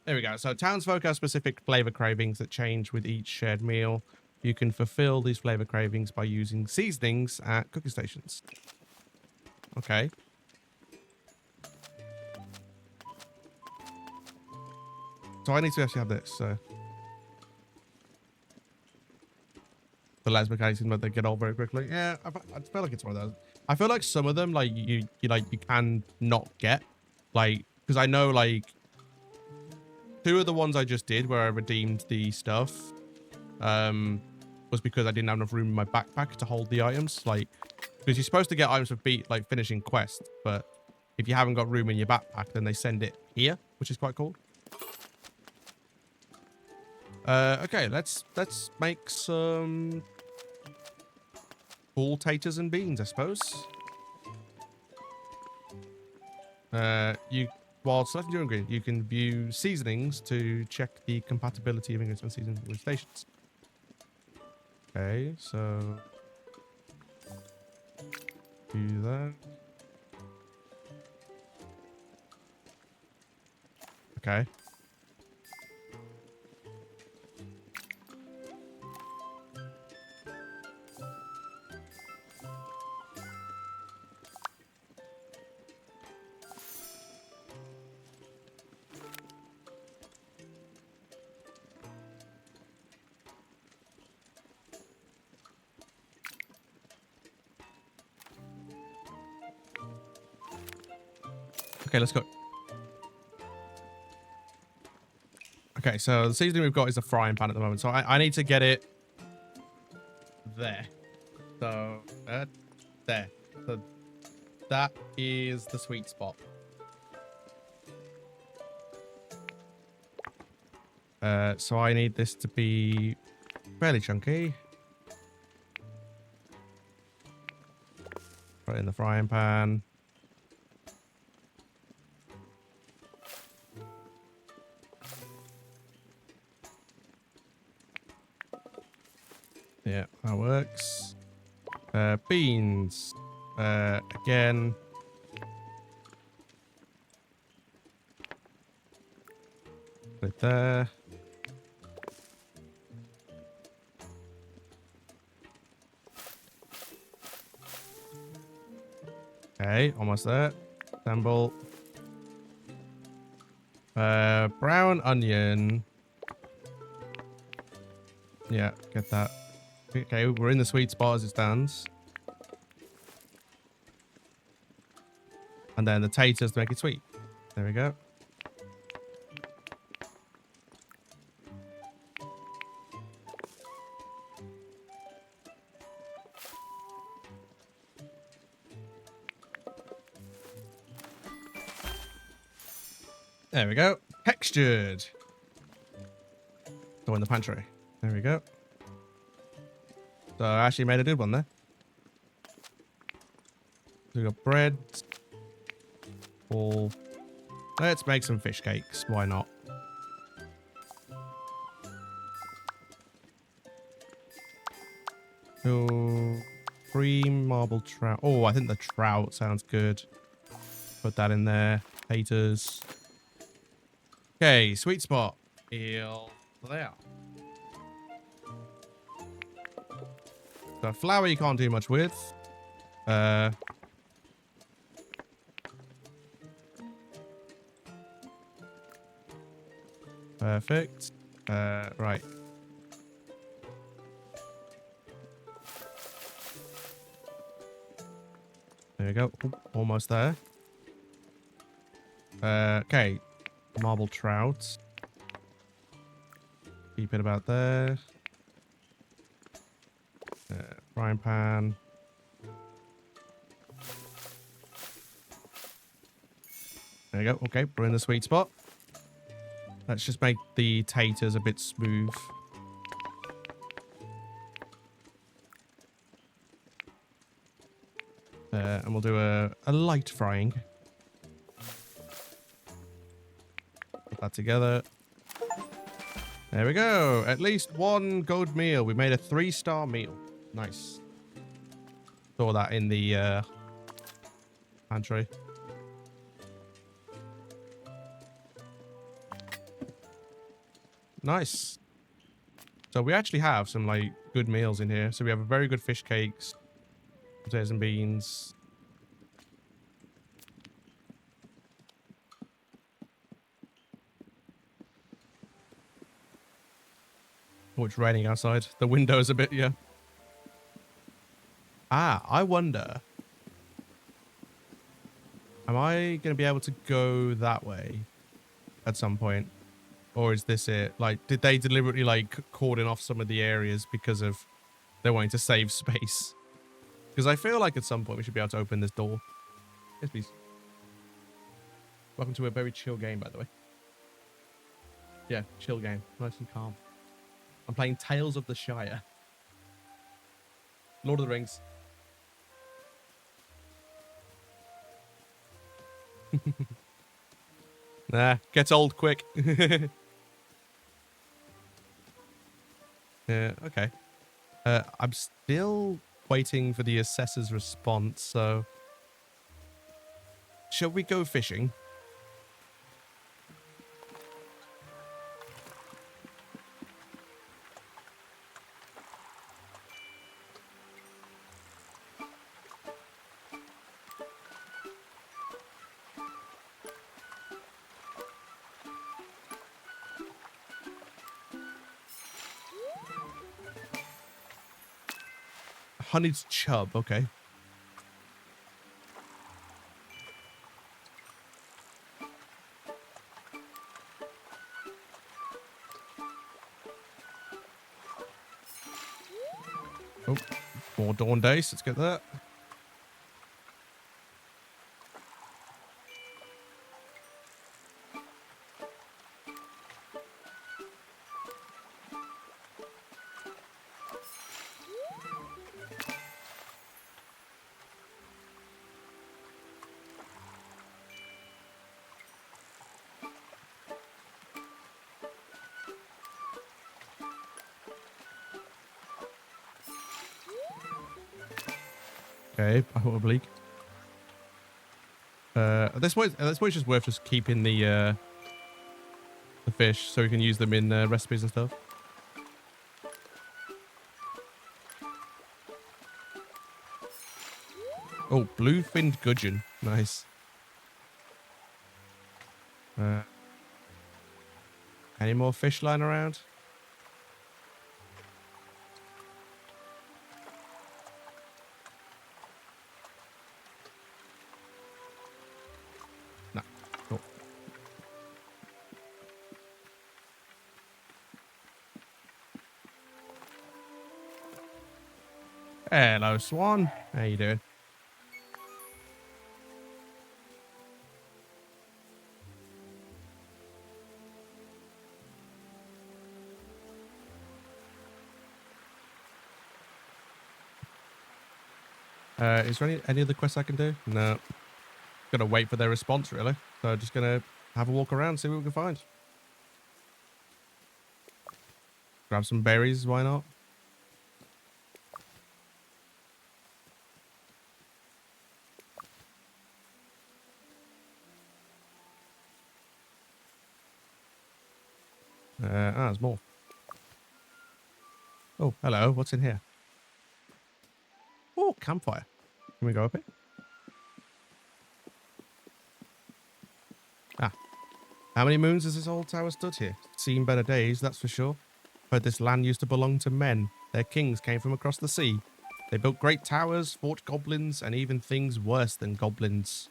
There we go. So townsfolk have specific flavor cravings that change with each shared meal. You can fulfill these flavor cravings by using seasonings at cooking stations. Okay. So I need to actually have this. The les mechanics, but they get old very quickly. Yeah, I feel like it's one of those. I feel like some of them, like you can not get, like, because I know, like, 2 of the ones I just did where I redeemed the stuff, was because I didn't have enough room in my backpack to hold the items. Like, because you're supposed to get items for finishing quests, but if you haven't got room in your backpack, then they send it here, which is quite cool. Okay, let's make some full taters and beans, I suppose. While selecting your ingredient, you can view seasonings to check the compatibility of ingredients and seasonings with stations. Okay, so do that. Okay. Okay, let's go. Okay, so the seasoning we've got is a frying pan at the moment. So I need to get it there. So, there. So that is the sweet spot. So I need this to be fairly chunky. Put it in the frying pan. Yeah, that works. Beans. Again. Put it there. Okay, almost there. Assemble. Brown onion. Yeah, get that. Okay, we're in the sweet spot as it stands. And then the taters to make it sweet. There we go. There we go. Textured. Go in the pantry. There we go. So I actually made a good one there. We got bread. All. Let's make some fish cakes. Why not? So, cream marble trout. Oh, I think the trout sounds good. Put that in there. Taters. Okay, sweet spot. Eel. There. So flour you can't do much with. Perfect. Right. There we go. Ooh, almost there. Okay. Marble trout. Keep it about there. Frying pan. There you go. Okay, we're in the sweet spot. Let's just make the taters a bit smooth. And we'll do a light frying. Put that together. There we go. At least one good meal. We made a 3-star meal. Nice. Saw that in the pantry. Nice. So we actually have some like good meals in here. So we have a very good fish cakes, potatoes and beans. Oh, it's raining outside. The window's a bit, yeah. Ah, I wonder. Am I going to be able to go that way at some point? Or is this it? Like, did they deliberately, like, cordon off some of the areas because of they're wanting to save space? Because I feel like at some point we should be able to open this door. Yes, please. Welcome to a very chill game, by the way. Yeah, chill game. Nice and calm. I'm playing Tales of the Shire. Lord of the Rings. Nah, gets old quick. Yeah, okay. I'm still waiting for the assessor's response, so... Shall we go fishing? Honeyed chub, okay. Oh, more dawn days. Let's get that. Okay, I want oblique. At this point it's just worth just keeping the fish so we can use them in recipes and stuff. Oh, bluefinned gudgeon. Nice. Any more fish lying around? No. Cool. Hello, Swan. How you doing? Is there any other quests I can do? No. Gotta wait for their response, really. So just gonna have a walk around, see what we can find. Grab some berries, why not? There's more. Oh, hello. What's in here? Oh, campfire. Can we go up it? Ah. How many moons has this old tower stood here? Seen better days, that's for sure. Heard this land used to belong to men. Their kings came from across the sea. They built great towers, fought goblins, and even things worse than goblins.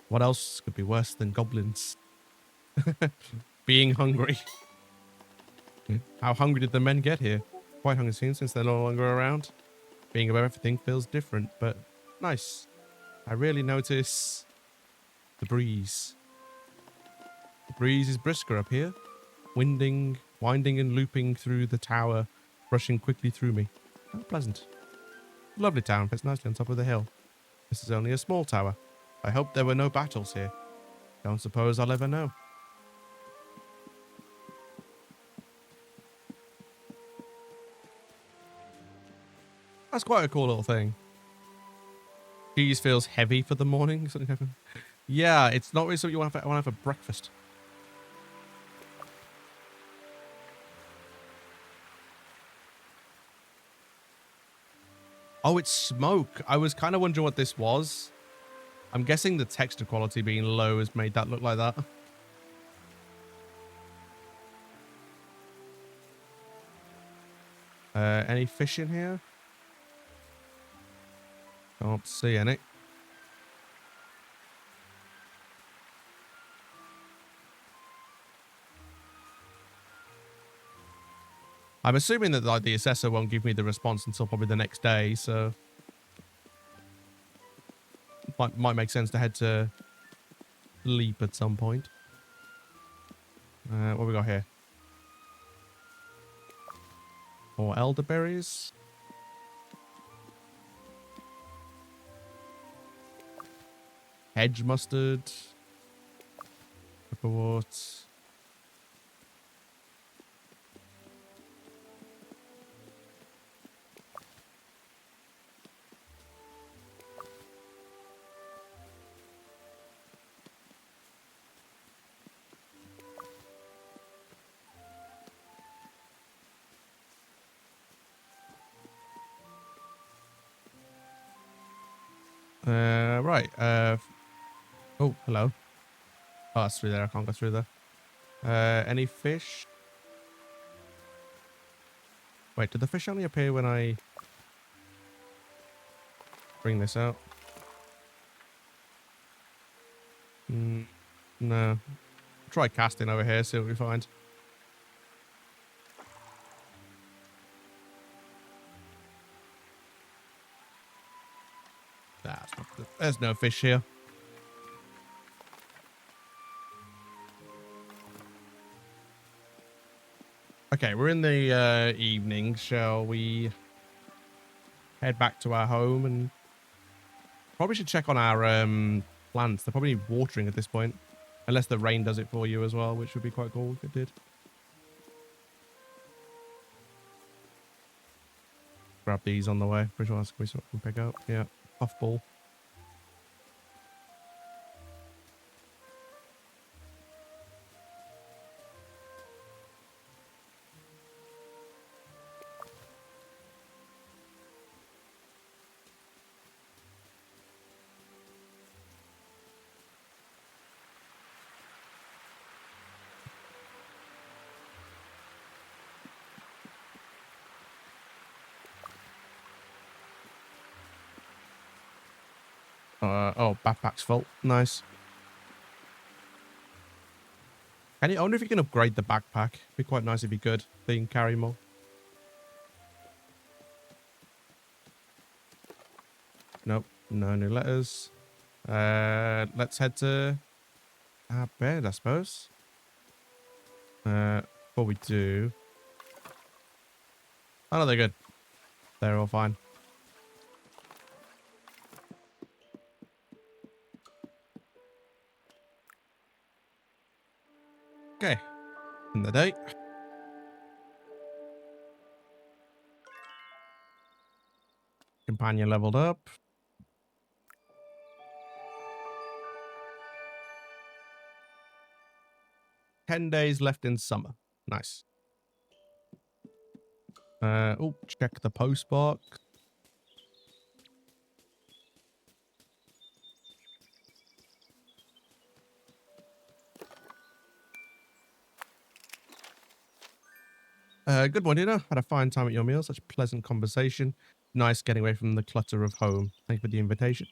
What else could be worse than goblins? Being hungry. How hungry did the men get here? Quite hungry soon since they're no longer around. Being above everything feels different, but nice. I really notice the breeze. The breeze is brisker up here. Winding, winding and looping through the tower, rushing quickly through me. How pleasant. Lovely town, fits nicely on top of the hill. This is only a small tower. I hope there were no battles here. Don't suppose I'll ever know. That's quite a cool little thing. Cheese feels heavy for the morning. Yeah, it's not really something you want to have for breakfast. Oh, it's smoke. I was kind of wondering what this was. I'm guessing the texture quality being low has made that look like that. Any fish in here? Can't see any. I'm assuming that like the assessor won't give me the response until probably the next day, so might make sense to head to Leap at some point. What we got here? More elderberries. Hedge mustard. Pepperwort. Right. Oh, hello. Oh, it's through there. I can't go through there. Any fish? Wait, do the fish only appear when I bring this out? No. Try casting over here, see what we find. That's not good. There's no fish here. Okay, we're in the evening. Shall we head back to our home and probably should check on our plants. They're probably watering at this point. Unless the rain does it for you as well, which would be quite cool if it did. Grab these on the way. Pretty sure that's what we can pick up. Yeah, puffball. Oh, backpack's full. Nice. I wonder if you can upgrade the backpack. Be quite nice if you could. So you can carry more. Nope. No new letters. Let's head to our bed, I suppose. Before we do. Oh, no, they're good. They're all fine. Okay. In the day. Companion leveled up. 10 days left in summer. Nice. Oh, check the post box. Good morning, dinner. Had a fine time at your meal. Such pleasant conversation. Nice getting away from the clutter of home. Thank you for the invitation.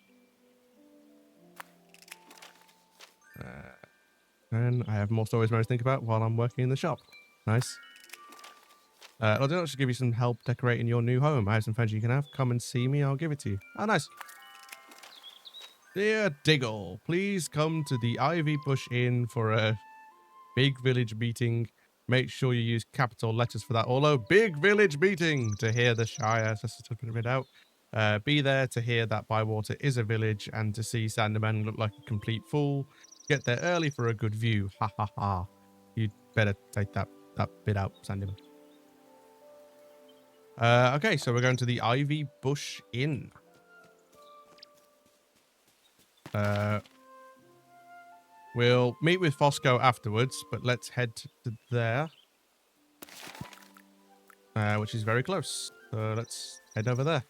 And I have more stories to think about while I'm working in the shop. Nice. I'll just give you some help decorating your new home. I have some furniture you can have. Come and see me. I'll give it to you. Oh, nice. Dear Diggle, please come to the Ivy Bush Inn for a big village meeting. Make sure you use capital letters for that. Although, big village meeting to hear the Shire. That's just a bit out. Be there to hear that Bywater is a village and to see Sanderman look like a complete fool. Get there early for a good view. Ha ha ha. You'd better take that bit out, Sanderman. Okay, so we're going to the Ivy Bush Inn. We'll meet with Fosco afterwards, but let's head to there. Which is very close. So let's head over there.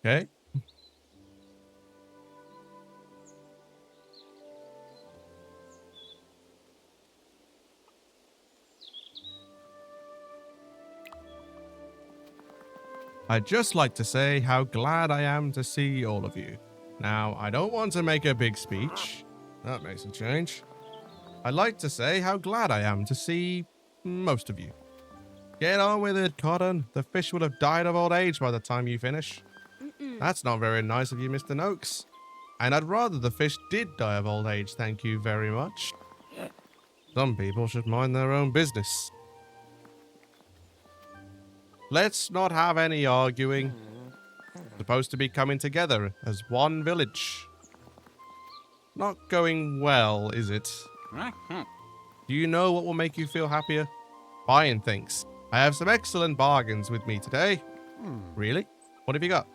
Okay. I'd just like to say how glad I am to see all of you. Now, I don't want to make a big speech. That makes a change. I'd like to say how glad I am to see most of you. Get on with it, Cotton. The fish will have died of old age by the time you finish. That's not very nice of you, Mr. Noakes. And I'd rather the fish did die of old age, thank you very much. Some people should mind their own business. Let's not have any arguing. We're supposed to be coming together as one village. Not going well, is it? Do you know what will make you feel happier? Buying things. I have some excellent bargains with me today. Really? What have you got?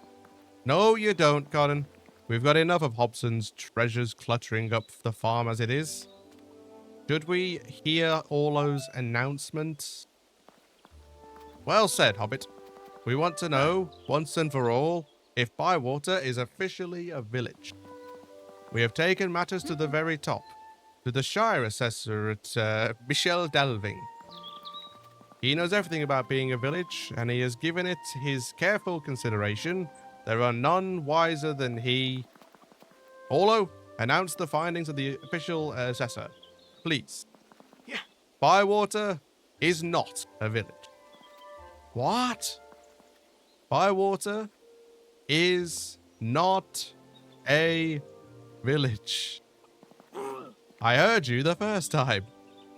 No, you don't, Cotton. We've got enough of Hobson's treasures cluttering up the farm as it is. Should we hear Orlo's announcement? Well said, Hobbit. We want to know, once and for all, if Bywater is officially a village. We have taken matters to the very top, to the Shire assessor at Michel Delving. He knows everything about being a village, and he has given it his careful consideration. There are none wiser than he. Orlo, announce the findings of the official assessor, please. Yeah. Bywater is not a village. What? Bywater is not a village. I heard you the first time.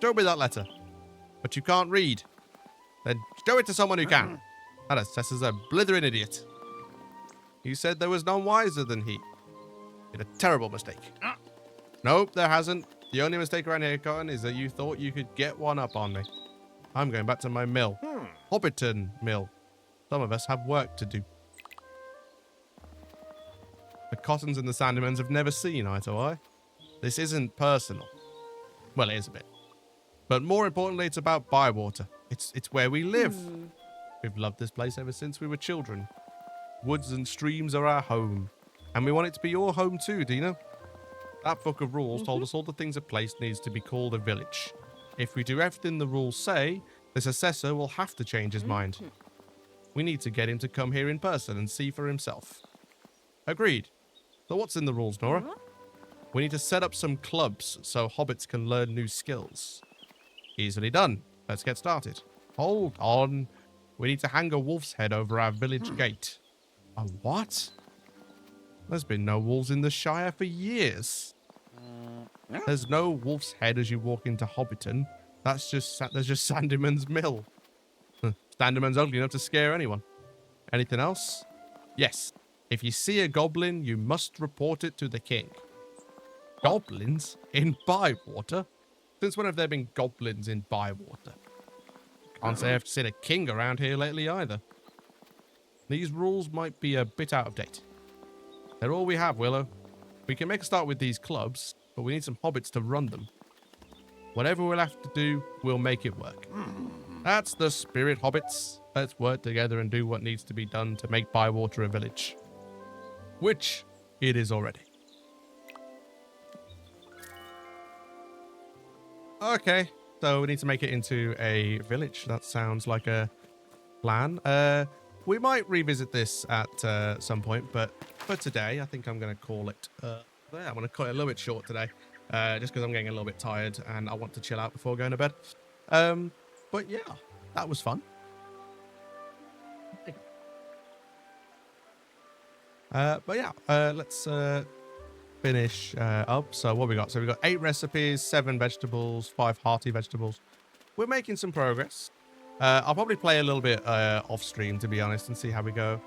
Show me that letter. But you can't read. Then show it to someone who can. That assessor's a blithering idiot. You said there was none wiser than he. Made a terrible mistake. Nope, there hasn't. The only mistake around here, Cotton, is that you thought you could get one up on me. I'm going back to my mill. Hobbiton Mill. Some of us have work to do. The Cottons and the Sandermans have never seen eye to eye. This isn't personal. Well, it is a bit. But more importantly, it's about Bywater. It's where we live. We've loved this place ever since we were children. Woods and streams are our home. And we want it to be your home too, Dina. That book of rules told us all the things a place needs to be called a village. If we do everything the rules say, the successor will have to change his mind. We need to get him to come here in person and see for himself. Agreed. So what's in the rules, Nora? We need to set up some clubs so hobbits can learn new skills. Easily done. Let's get started. Hold on. We need to hang a wolf's head over our village gate. A what? There's been no wolves in the Shire for years. There's no wolf's head as you walk into Hobbiton. There's just Sandyman's Mill. Sandyman's ugly enough to scare anyone. Anything else? Yes. If you see a goblin, you must report it to the king. Goblins? In Bywater? Since when have there been goblins in Bywater? Can't say I've seen a king around here lately either. These rules might be a bit out of date. They're all we have, Willow. We can make a start with these clubs, but we need some hobbits to run them. Whatever we'll have to do, we'll make it work. That's the spirit, hobbits. Let's work together and do what needs to be done to make Bywater a village. Which it is already. Okay, so we need to make it into a village. That sounds like a plan. We might revisit this at some point, but for today, I think I'm going to call it there. I'm going to cut it a little bit short today, just because I'm getting a little bit tired and I want to chill out before going to bed. But yeah, that was fun. But yeah, let's finish up. So what we got? So we got 8 recipes, 7 vegetables, 5 hearty vegetables. We're making some progress. I'll probably play a little bit off stream, to be honest, and see how we go.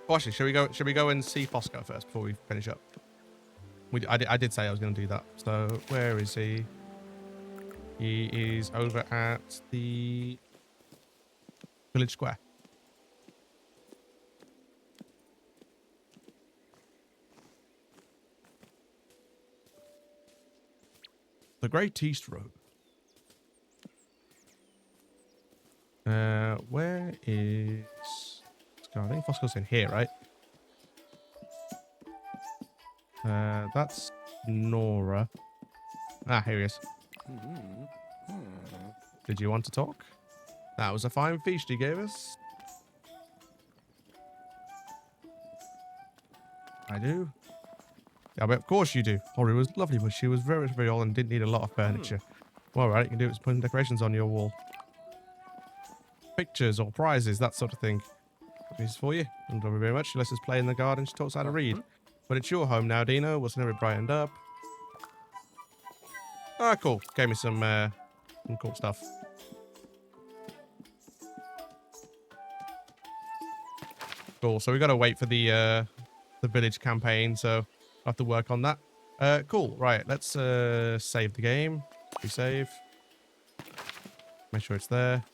Actually, should we go and see Fosco first before we finish up? I did say I was going to do that. So where is he? He is over at the village square. The Great East Road. Where is... I think Fosco's in here, right? That's Nora. Ah, here he is. Did you want to talk? That was a fine feast you gave us. I do. Yeah, but of course you do. Hori was lovely, but she was very, very old and didn't need a lot of furniture. Well, right, you can do is put decorations on your wall. Pictures or prizes, that sort of thing. This is for you. And love you very much. She lets us play in the garden. She taught us how to read. But it's your home now, Dino. We'll never brightened up. Ah, cool. Gave me some cool stuff. Cool. So we got to wait for the village campaign. So I have to work on that. Cool. Right. Let's save the game. Resave. Make sure it's there.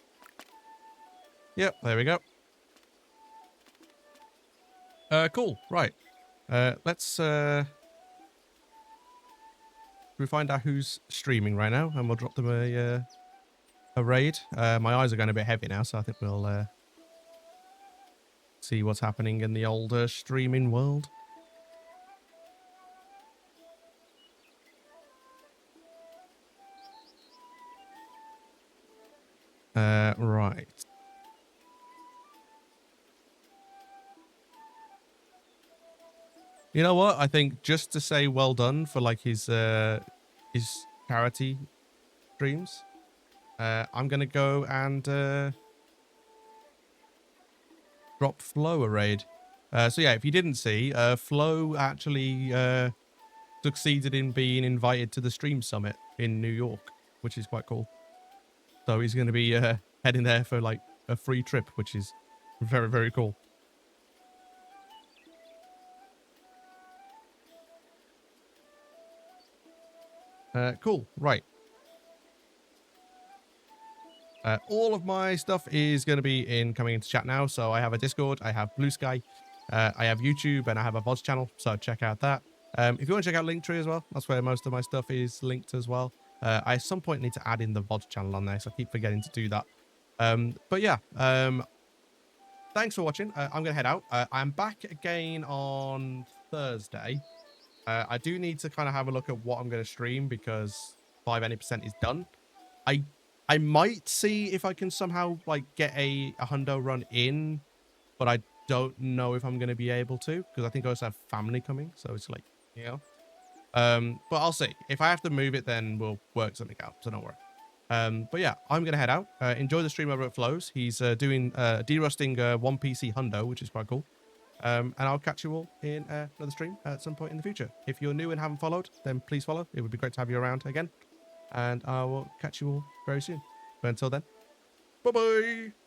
Yep. There we go. Cool. Right. Let's we find out who's streaming right now, and we'll drop them a raid. My eyes are going a bit heavy now, so I think we'll see what's happening in the older streaming world. Right. You know what? I think just to say well done for like his charity streams, I'm gonna go and drop Flo a raid. So yeah, if you didn't see, Flo actually succeeded in being invited to the Stream Summit in New York, which is quite cool. So he's going to be heading there for like a free trip, which is very, very cool. Cool. Right. All of my stuff is going to be coming into chat now. So I have a Discord, I have Blue Sky, I have YouTube, and I have a Vods channel. So check out that. If you want to check out Linktree as well, that's where most of my stuff is linked as well. I at some point need to add in the Vods channel on there, so I keep forgetting to do that. But yeah, thanks for watching. I'm gonna head out. I'm back again on Thursday. I do need to kind of have a look at what I'm gonna stream because 5% is done. I might see if I can somehow like get a hundo run in, but I don't know if I'm gonna be able to because I think I also have family coming, so it's like, you know. But I'll see. If I have to move it, then we'll work something out, so don't worry. But yeah, I'm gonna head out. Enjoy the stream over at Flows. He's doing derusting one PC hundo, which is quite cool. And I'll catch you all in another stream at some point in the future. If you're new and haven't followed, then please follow. It would be great to have you around again. And I will catch you all very soon. But until then, bye-bye.